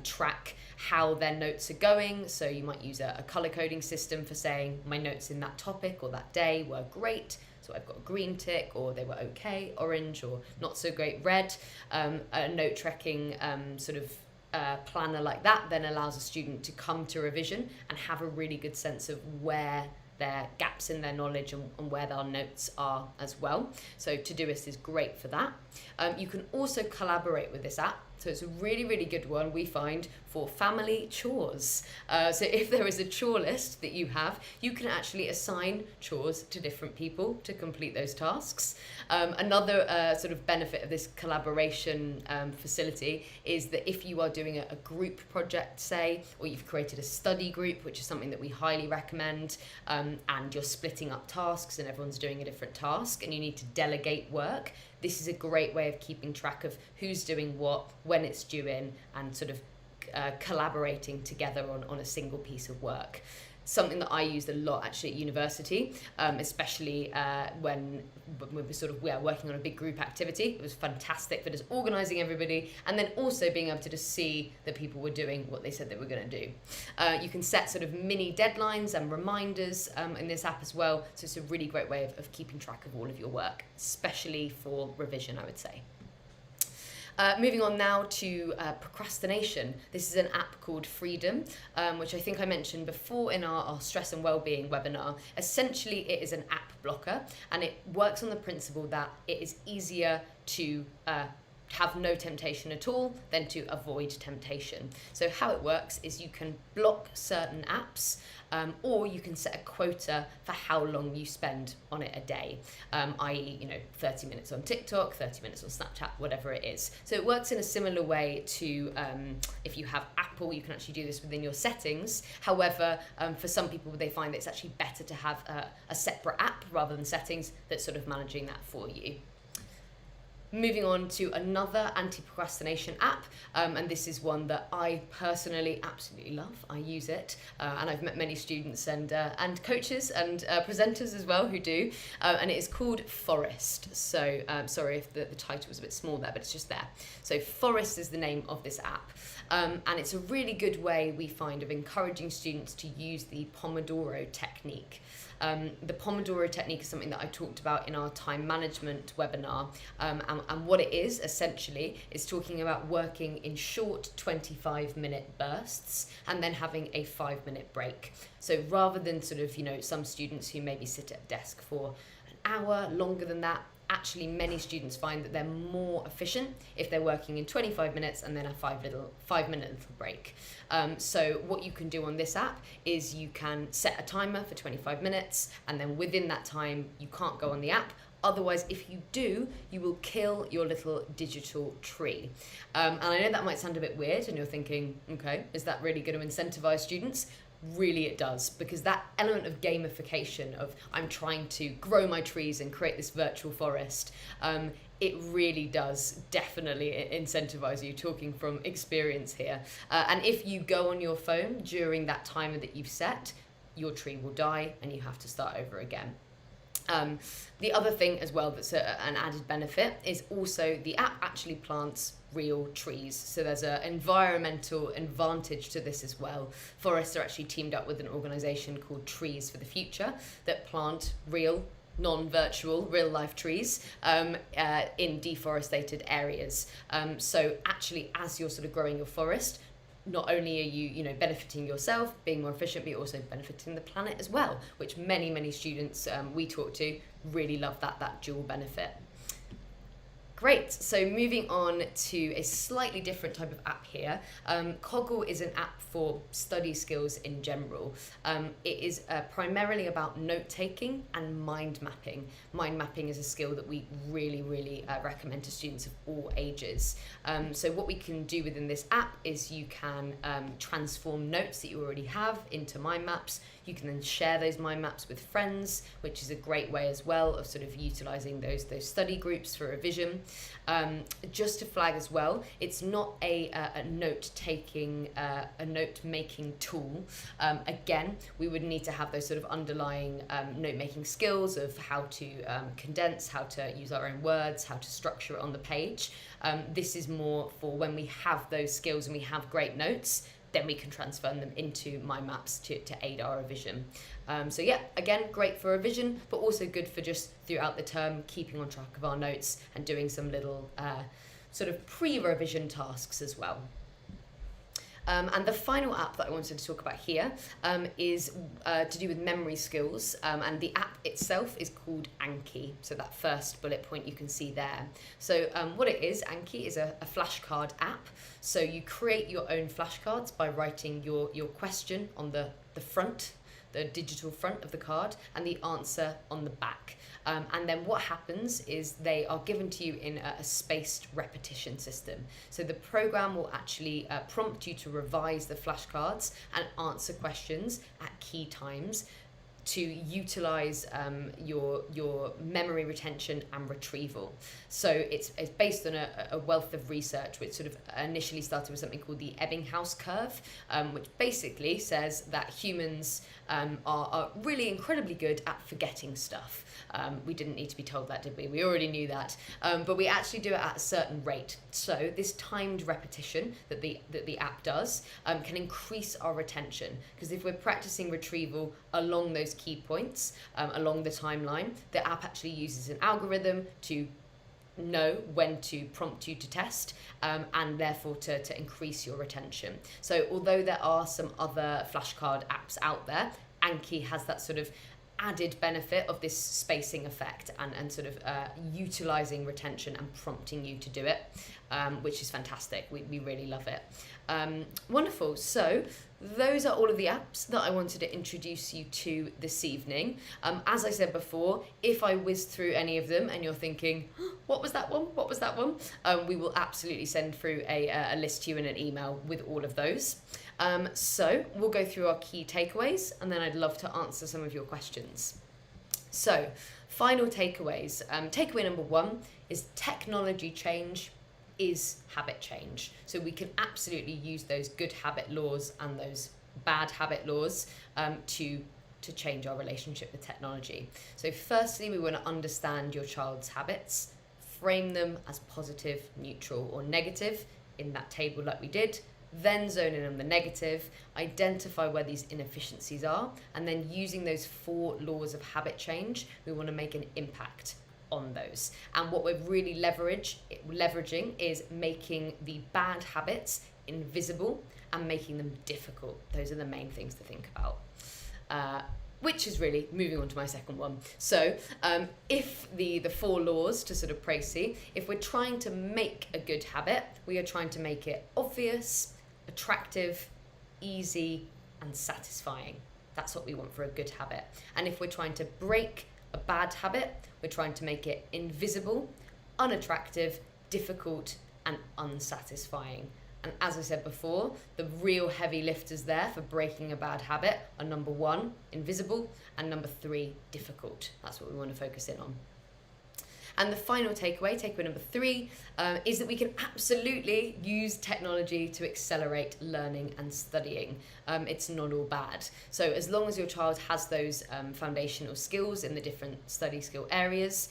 track how their notes are going. So you might use a color coding system for saying my notes in that topic or that day were great, so I've got a green tick, or they were okay, orange, or not so great, red. A note tracking planner like that then allows a student to come to revision and have a really good sense of where their gaps in their knowledge and where their notes are as well. So Todoist is great for that. You can also collaborate with this app. So it's a really, really good one, we find, for family chores. So if there is a chore list that you have, you can actually assign chores to different people to complete those tasks. Another sort of benefit of this collaboration facility is that if you are doing a group project, say, or you've created a study group, which is something that we highly recommend, and you're splitting up tasks and everyone's doing a different task and you need to delegate work, this is a great way of keeping track of who's doing what, when it's due in, and sort of collaborating together on a single piece of work. Something that I used a lot actually at university, especially when we were working on a big group activity. It was fantastic for just organising everybody and then also being able to just see that people were doing what they said they were going to do. You can set sort of mini deadlines and reminders in this app as well, so it's a really great way of keeping track of all of your work, especially for revision, I would say. Moving on now to procrastination. This is an app called Freedom, which I think I mentioned before in our stress and wellbeing webinar. Essentially, it is an app blocker, and it works on the principle that it is easier to have no temptation at all than to avoid temptation. So how it works is you can block certain apps, or you can set a quota for how long you spend on it a day, i.e., 30 minutes on TikTok, 30 minutes on Snapchat, whatever it is. So it works in a similar way to if you have Apple, you can actually do this within your settings. However, for some people, they find that it's actually better to have a separate app rather than settings that's sort of managing that for you. Moving on to another anti-procrastination app, and this is one that I personally absolutely love. I use it, and I've met many students and coaches and presenters as well who do, and it is called Forest. So sorry if the title was a bit small there, but it's just there. So Forest is the name of this app, and it's a really good way, we find, of encouraging students to use the Pomodoro technique. The Pomodoro technique is something that I talked about in our time management webinar, and what it is essentially is talking about working in short 25-minute bursts and then having a 5-minute break. So rather than sort of, some students who maybe sit at a desk for an hour, longer than that, actually many students find that they're more efficient if they're working in 25 minutes and then a 5-minute little break. So what you can do on this app is you can set a timer for 25 minutes, and then within that time you can't go on the app. Otherwise, if you do, you will kill your little digital tree. And I know that might sound a bit weird and you're thinking, okay, is that really going to incentivize students? Really it does, because that element of gamification of I'm trying to grow my trees and create this virtual forest, it really does definitely incentivize you, talking from experience here. And if you go on your phone during that timer that you've set, your tree will die and you have to start over again. The other thing as well that's an added benefit is also the app actually plants real trees. So there's an environmental advantage to this as well. Forest are actually teamed up with an organisation called Trees for the Future that plant real, non-virtual, real-life trees in deforested areas. So actually, as you're sort of growing your forest, not only are you, benefiting yourself, being more efficient, but you're also benefiting the planet as well, which many students we talk to really love that dual benefit. Great, so moving on to a slightly different type of app here. Coggle is an app for study skills in general. It is primarily about note-taking and mind mapping. Mind mapping is a skill that we really recommend to students of all ages. So what we can do within this app is you can transform notes that you already have into mind maps. You can then share those mind maps with friends, which is a great way as well of sort of utilising those study groups for revision. Just to flag as well, it's not a note-taking, a note-making tool. Again, we would need to have those sort of underlying note-making skills of how to condense, how to use our own words, how to structure it on the page. This is more for when we have those skills and we have great notes, then we can transfer them into mind maps to aid our revision. So yeah, again, great for revision, but also good for just throughout the term, keeping on track of our notes and doing some little sort of pre-revision tasks as well. And the final app that I wanted to talk about here is to do with memory skills, and the app itself is called Anki. So that first bullet point you can see there. So what it is, Anki is a flashcard app. So you create your own flashcards by writing your question on the front, the digital front of the card, and the answer on the back. And then what happens is they are given to you in a spaced repetition system. So the program will actually prompt you to revise the flashcards and answer questions at key times to utilize your memory retention and retrieval. So it's based on a wealth of research, which sort of initially started with something called the Ebbinghaus curve, which basically says that humans are really incredibly good at forgetting stuff. We didn't need to be told that, did we? We already knew that. But we actually do it at a certain rate. So this timed repetition that the app does can increase our retention. Because if we're practicing retrieval along those key points, along the timeline, the app actually uses an algorithm to know when to prompt you to test, and therefore to increase your retention. So although there are some other flashcard apps out there, Anki has that sort of added benefit of this spacing effect and sort of utilizing retention and prompting you to do it, which is fantastic. We really love it. Wonderful. So those are all of the apps that I wanted to introduce you to this evening. As I said before, if I whiz through any of them and you're thinking, what was that one? What was that one? We will absolutely send through a list to you in an email with all of those. So we'll go through our key takeaways, and then I'd love to answer some of your questions. So final takeaways. Takeaway number 1 is technology change is habit change. So we can absolutely use those good habit laws and those bad habit laws to change our relationship with technology. So firstly, we want to understand your child's habits, frame them as positive, neutral, or negative in that table like we did, then zone in on the negative, identify where these inefficiencies are, and then using those 4 laws of habit change, we want to make an impact on those. And what we're really leveraging is making the bad habits invisible and making them difficult. Those are the main things to think about. Which is really moving on to my second one. So if the 4 laws to sort of Précy, if we're trying to make a good habit, we are trying to make it obvious, attractive, easy, and satisfying. That's what we want for a good habit. And if we're trying to break a bad habit, we're trying to make it invisible, unattractive, difficult, and unsatisfying. And as I said before, the real heavy lifters there for breaking a bad habit are number 1, invisible, and number 3, difficult. That's what we want to focus in on. And the final takeaway number 3, is that we can absolutely use technology to accelerate learning and studying. It's not all bad. So as long as your child has those foundational skills in the different study skill areas,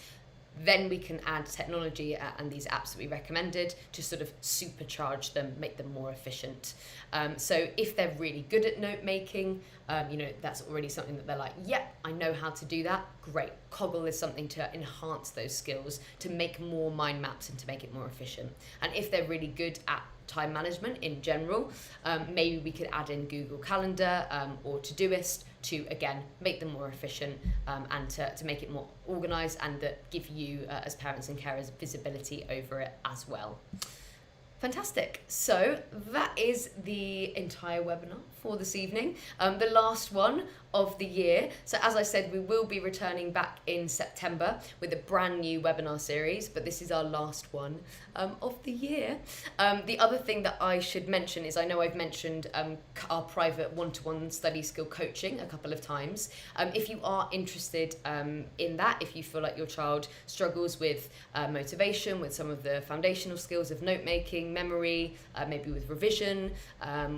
then we can add technology and these apps that we recommended to sort of supercharge them, make them more efficient. So if they're really good at note making, that's already something that they're like, yep, I know how to do that. Great. Coggle is something to enhance those skills, to make more mind maps and to make it more efficient. And if they're really good at time management in general, maybe we could add in Google Calendar or Todoist to, again, make them more efficient, and to make it more organised, and that give you, as parents and carers, visibility over it as well. Fantastic. So that is the entire webinar for this evening, the last one of the year. So as I said, we will be returning back in September with a brand new webinar series, but this is our last one of the year. The other thing that I should mention is, I know I've mentioned our private one-to-one study skill coaching a couple of times. If you are interested in that, if you feel like your child struggles with motivation, with some of the foundational skills of note-making, memory, maybe with revision,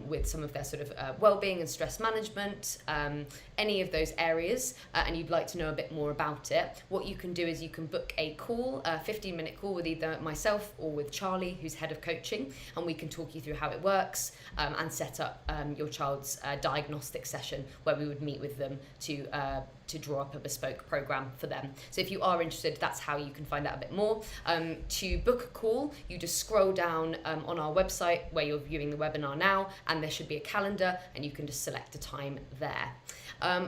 with some of their sort of well-being and stress management, any of those areas, and you'd like to know a bit more about it, what you can do is you can book a call, a 15-minute call with either myself or with Charlie, who's head of coaching, and we can talk you through how it works, and set up your child's diagnostic session where we would meet with them to draw up a bespoke program for them. So if you are interested, that's how you can find out a bit more. To book a call, you just scroll down on our website where you're viewing the webinar now, and there should be a calendar, and you can just select a time there.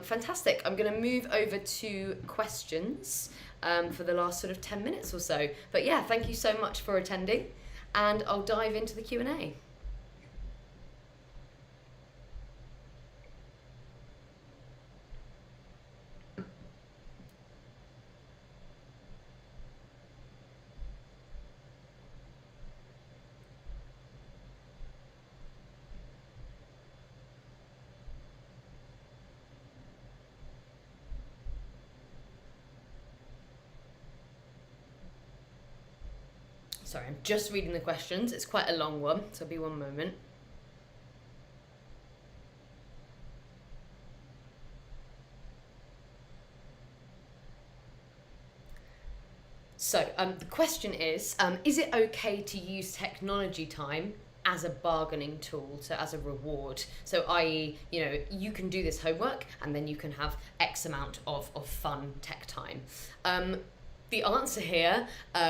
Fantastic. I'm going to move over to questions for the last sort of 10 minutes or so. But yeah, thank you so much for attending, and I'll dive into the Q&A. Sorry, I'm just reading the questions. It's quite a long one, so be one moment. So the question is it okay to use technology time as a bargaining tool, so as a reward? So i.e., you know, you can do this homework and then you can have X amount of fun tech time. The answer here,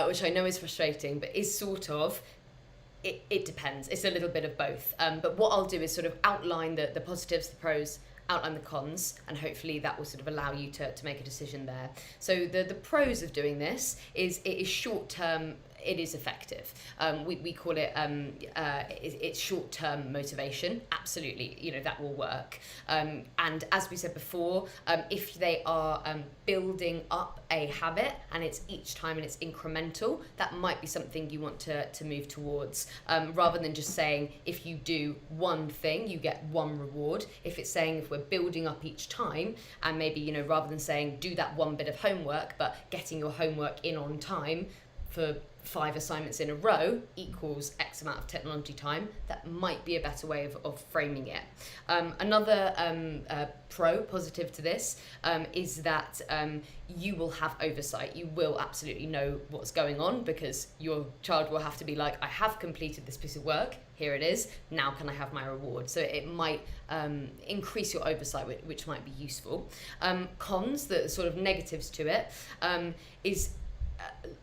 which I know is frustrating, but is sort of, it depends. It's a little bit of both. But what I'll do is sort of outline the positives, the pros, outline the cons, and hopefully that will sort of allow you to make a decision there. So the pros of doing this is it is short-term. It is effective. We call it it's short-term motivation. Absolutely, you know, that will work. And as we said before, if they are building up a habit and it's each time and it's incremental, that might be something you want to move towards, rather than just saying if you do one thing you get one reward. If it's saying if we're building up each time, and maybe, you know, rather than saying do that one bit of homework, but getting your homework in on time for 5 assignments in a row equals X amount of technology time, that might be a better way of framing it. Another positive to this is that you will have oversight. You will absolutely know what's going on, because your child will have to be like, I have completed this piece of work, here it is, now can I have my reward? So it might increase your oversight, which might be useful. Cons, the sort of negatives to it, is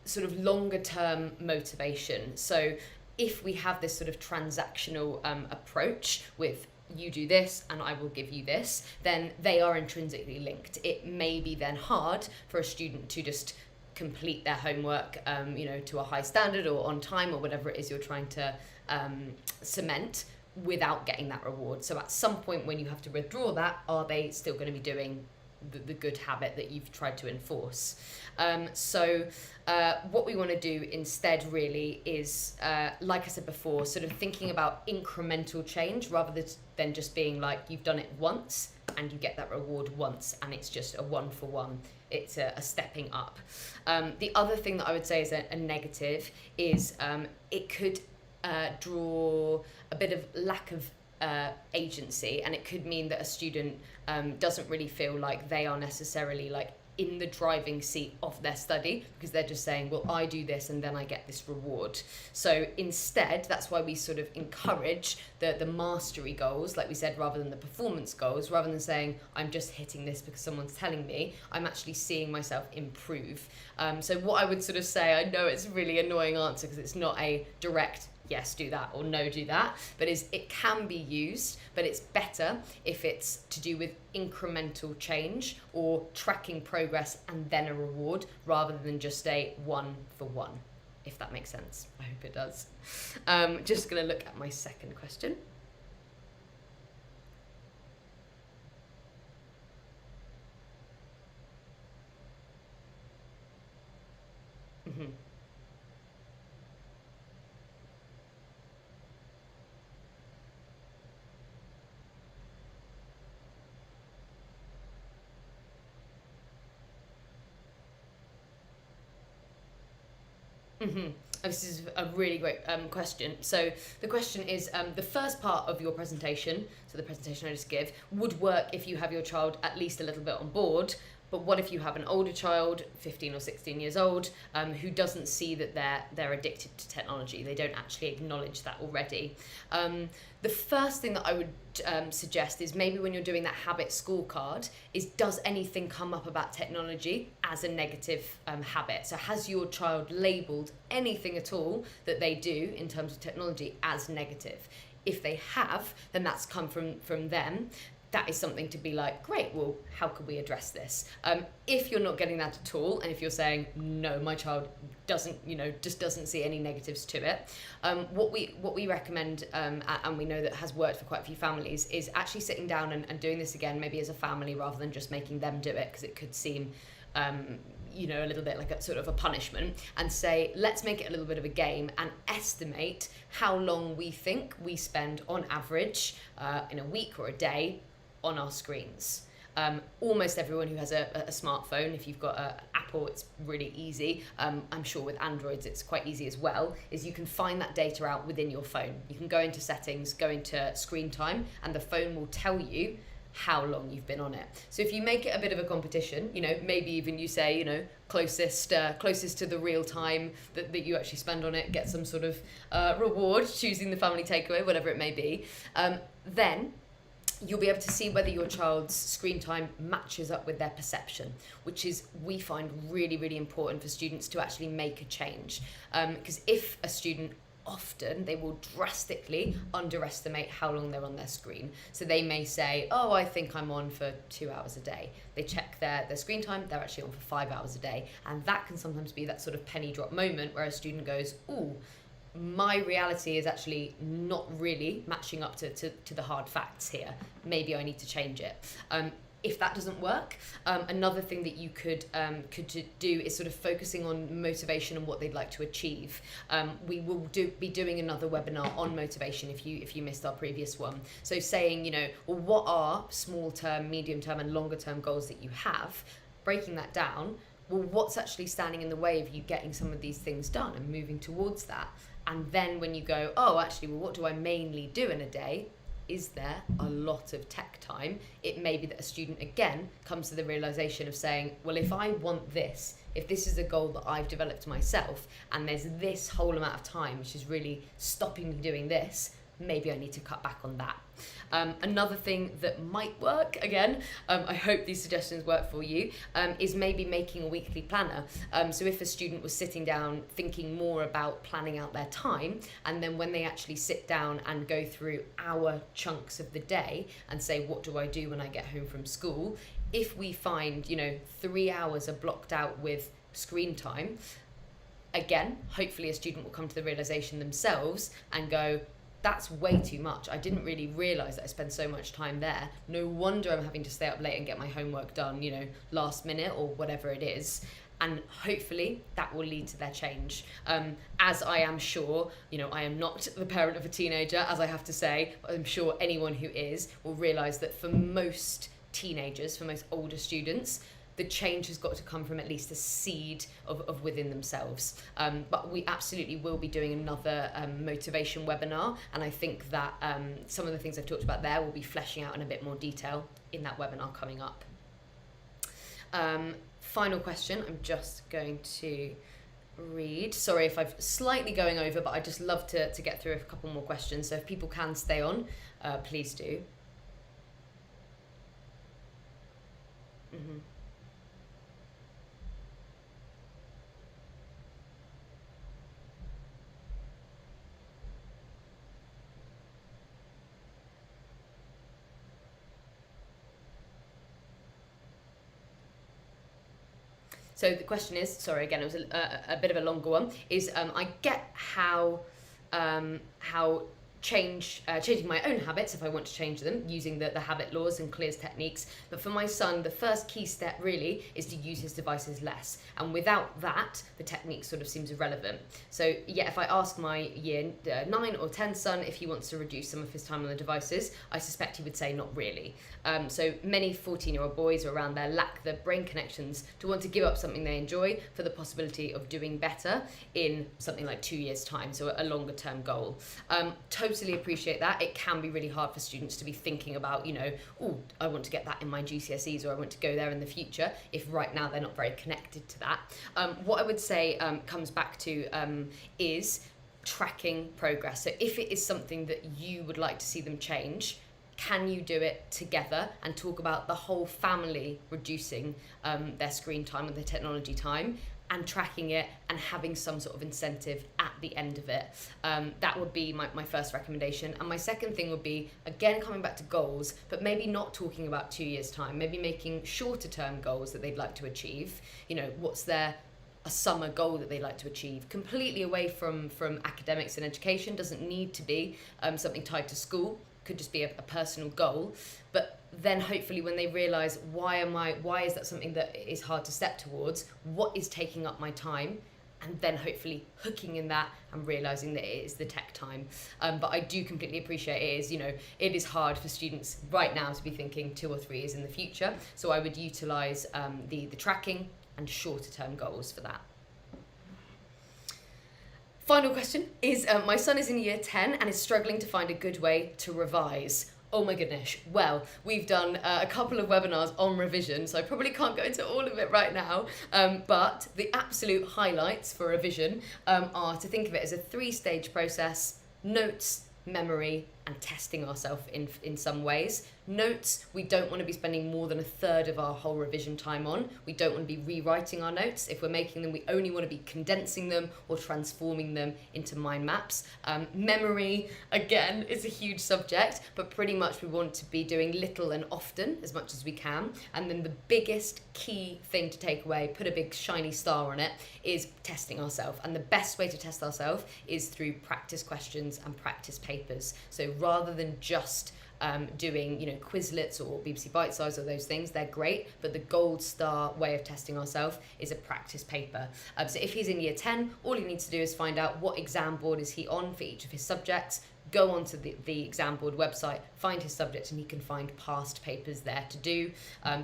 sort of longer term motivation. So if we have this sort of transactional approach with you do this and I will give you this, then they are intrinsically linked. It may be then hard for a student to just complete their homework, you know, to a high standard or on time or whatever it is you're trying to cement, without getting that reward. So at some point when you have to withdraw that, are they still going to be doing the good habit that you've tried to enforce? So what we want to do instead really is, like I said before, sort of thinking about incremental change rather than just being like you've done it once and you get that reward once and it's just a one for one. It's a stepping up. The other thing that I would say is a negative is it could draw a bit of lack of agency, and it could mean that a student doesn't really feel like they are necessarily like in the driving seat of their study, because they're just saying, well, I do this and then I get this reward. So instead, that's why we sort of encourage the mastery goals, like we said, rather than the performance goals. Rather than saying, I'm just hitting this because someone's telling me, I'm actually seeing myself improve. So what I would sort of say, I know it's a really annoying answer because it's not a direct yes, do that, or no, do that, but it can be used, but it's better if it's to do with incremental change or tracking progress and then a reward, rather than just a 1 for 1, if that makes sense. I hope it does. Just going to look at my second question. Mm-hmm. Mm-hmm. This is a really great question. So the question is, the first part of your presentation, so the presentation I just give, would work if you have your child at least a little bit on board. But what if you have an older child, 15 or 16 years old, who doesn't see that they're addicted to technology? They don't actually acknowledge that already. The first thing that I would suggest is, maybe when you're doing that habit scorecard, is, does anything come up about technology as a negative habit? So has your child labelled anything at all that they do in terms of technology as negative? If they have, then that's come from them. That is something to be like, great, well, how could we address this? If you're not getting that at all, and if you're saying, no, my child doesn't, just doesn't see any negatives to it, what we recommend, and we know that has worked for quite a few families, is actually sitting down and doing this again, maybe as a family, rather than just making them do it, because it could seem a little bit like a sort of a punishment, and say, let's make it a little bit of a game and estimate how long we think we spend on average in a week or a day on our screens. Almost everyone who has a smartphone, if you've got an Apple, it's really easy. I'm sure with Androids it's quite easy as well, is you can find that data out within your phone. You can go into settings, go into screen time, and the phone will tell you how long you've been on it. So if you make it a bit of a competition, maybe even you say, closest to the real time that you actually spend on it, get some sort of reward, choosing the family takeaway, whatever it may be, then you'll be able to see whether your child's screen time matches up with their perception, which is, we find, really, really important for students to actually make a change. Because if a student, often they will drastically underestimate how long they're on their screen. So they may say, oh, I think I'm on for 2 hours a day. They check their screen time, they're actually on for 5 hours a day. And that can sometimes be that sort of penny drop moment where a student goes, ooh, my reality is actually not really matching up to the hard facts here. Maybe I need to change it. If that doesn't work, another thing that you could do is sort of focusing on motivation and what they'd like to achieve. We will be doing another webinar on motivation if you missed our previous one. So saying, well, what are small term, medium term, and longer term goals that you have? Breaking that down. Well, what's actually standing in the way of you getting some of these things done and moving towards that? And then when you go, oh, actually, well, what do I mainly do in a day? Is there a lot of tech time? It may be that a student, again, comes to the realization of saying, well, if I want this, if this is a goal that I've developed myself, and there's this whole amount of time which is really stopping me doing this, maybe I need to cut back on that. Another thing that might work, again, I hope these suggestions work for you, is maybe making a weekly planner. So if a student was sitting down thinking more about planning out their time, and then when they actually sit down and go through hour chunks of the day and say, what do I do when I get home from school? If we find, 3 hours are blocked out with screen time, again, hopefully a student will come to the realization themselves and go, that's way too much. I didn't really realise that I spend so much time there. No wonder I'm having to stay up late and get my homework done, last minute or whatever it is. And hopefully that will lead to their change. As I am sure, I am not the parent of a teenager, as I have to say, but I'm sure anyone who is will realise that for most teenagers, for most older students, the change has got to come from at least a seed of within themselves. But we absolutely will be doing another motivation webinar, and I think that some of the things I've talked about there will be fleshing out in a bit more detail in that webinar coming up. Final question, I'm just going to read. Sorry if I've slightly going over, but I'd just love to get through a couple more questions, so if people can stay on, please do. Mm-hmm. So the question is, sorry, again, it was a bit of a longer one, is I get how changing my own habits, if I want to change them, using the habit laws and Clear's techniques. But for my son, the first key step really is to use his devices less. And without that, the technique sort of seems irrelevant. So yeah, if I ask my year 9 or 10 son if he wants to reduce some of his time on the devices, I suspect he would say not really. So many 14-year-old boys or around there lack the brain connections to want to give up something they enjoy for the possibility of doing better in something like 2 years' time, so a longer term goal. Totally appreciate that. It can be really hard for students to be thinking about, oh, I want to get that in my GCSEs, or I want to go there in the future, if right now they're not very connected to that. What I would say comes back to is tracking progress. So if it is something that you would like to see them change, can you do it together and talk about the whole family reducing their screen time and their technology time, and tracking it and having some sort of incentive at the end of it? That would be my first recommendation. And my second thing would be, again, coming back to goals, but maybe not talking about 2 years' time, maybe making shorter term goals that they'd like to achieve. What's a summer goal that they like to achieve, completely away from academics and education. Doesn't need to be something tied to school, could just be a personal goal. But then hopefully when they realise, why is that something that is hard to step towards, what is taking up my time, and then hopefully hooking in that and realising that it is the tech time. But I do completely appreciate it is hard for students right now to be thinking 2 or 3 years in the future. So I would utilise the tracking and shorter term goals for that. Final question is, my son is in year 10 and is struggling to find a good way to revise. Oh my goodness. Well, we've done a couple of webinars on revision, so I probably can't go into all of it right now. But the absolute highlights for revision are to think of it as a 3-stage process: notes, memory, and testing ourselves in some ways. Notes, we don't want to be spending more than a third of our whole revision time on. We don't want to be rewriting our notes. If we're making them, we only want to be condensing them or transforming them into mind maps. Memory, again, is a huge subject, but pretty much we want to be doing little and often as much as we can. And then the biggest key thing to take away, put a big shiny star on it, is testing ourselves. And the best way to test ourselves is through practice questions and practice papers. So rather than just doing Quizlets or BBC Bitesize or those things, they're great, but the gold star way of testing ourselves is a practice paper. So if he's in year 10, all he needs to do is find out what exam board is he on for each of his subjects, go onto the exam board website, find his subject, and he can find past papers there to do.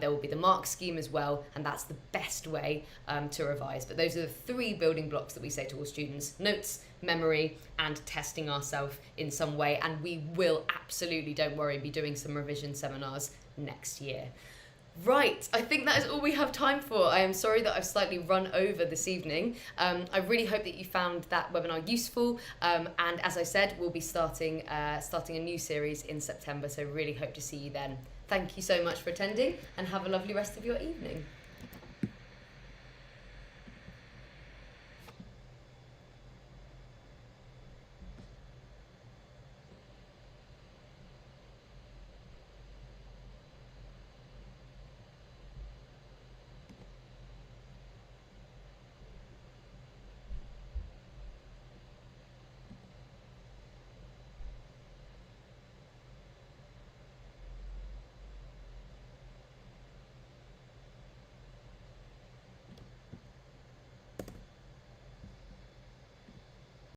There will be the mark scheme as well, and that's the best way to revise. But those are the 3 building blocks that we say to all students: notes, memory, and testing ourselves in some way. And we will absolutely, don't worry, be doing some revision seminars next year. Right, I think that is all we have time for. I am sorry that I've slightly run over this evening. I really hope that you found that webinar useful. And as I said, we'll be starting a new series in September, so really hope to see you then. Thank you so much for attending, and have a lovely rest of your evening.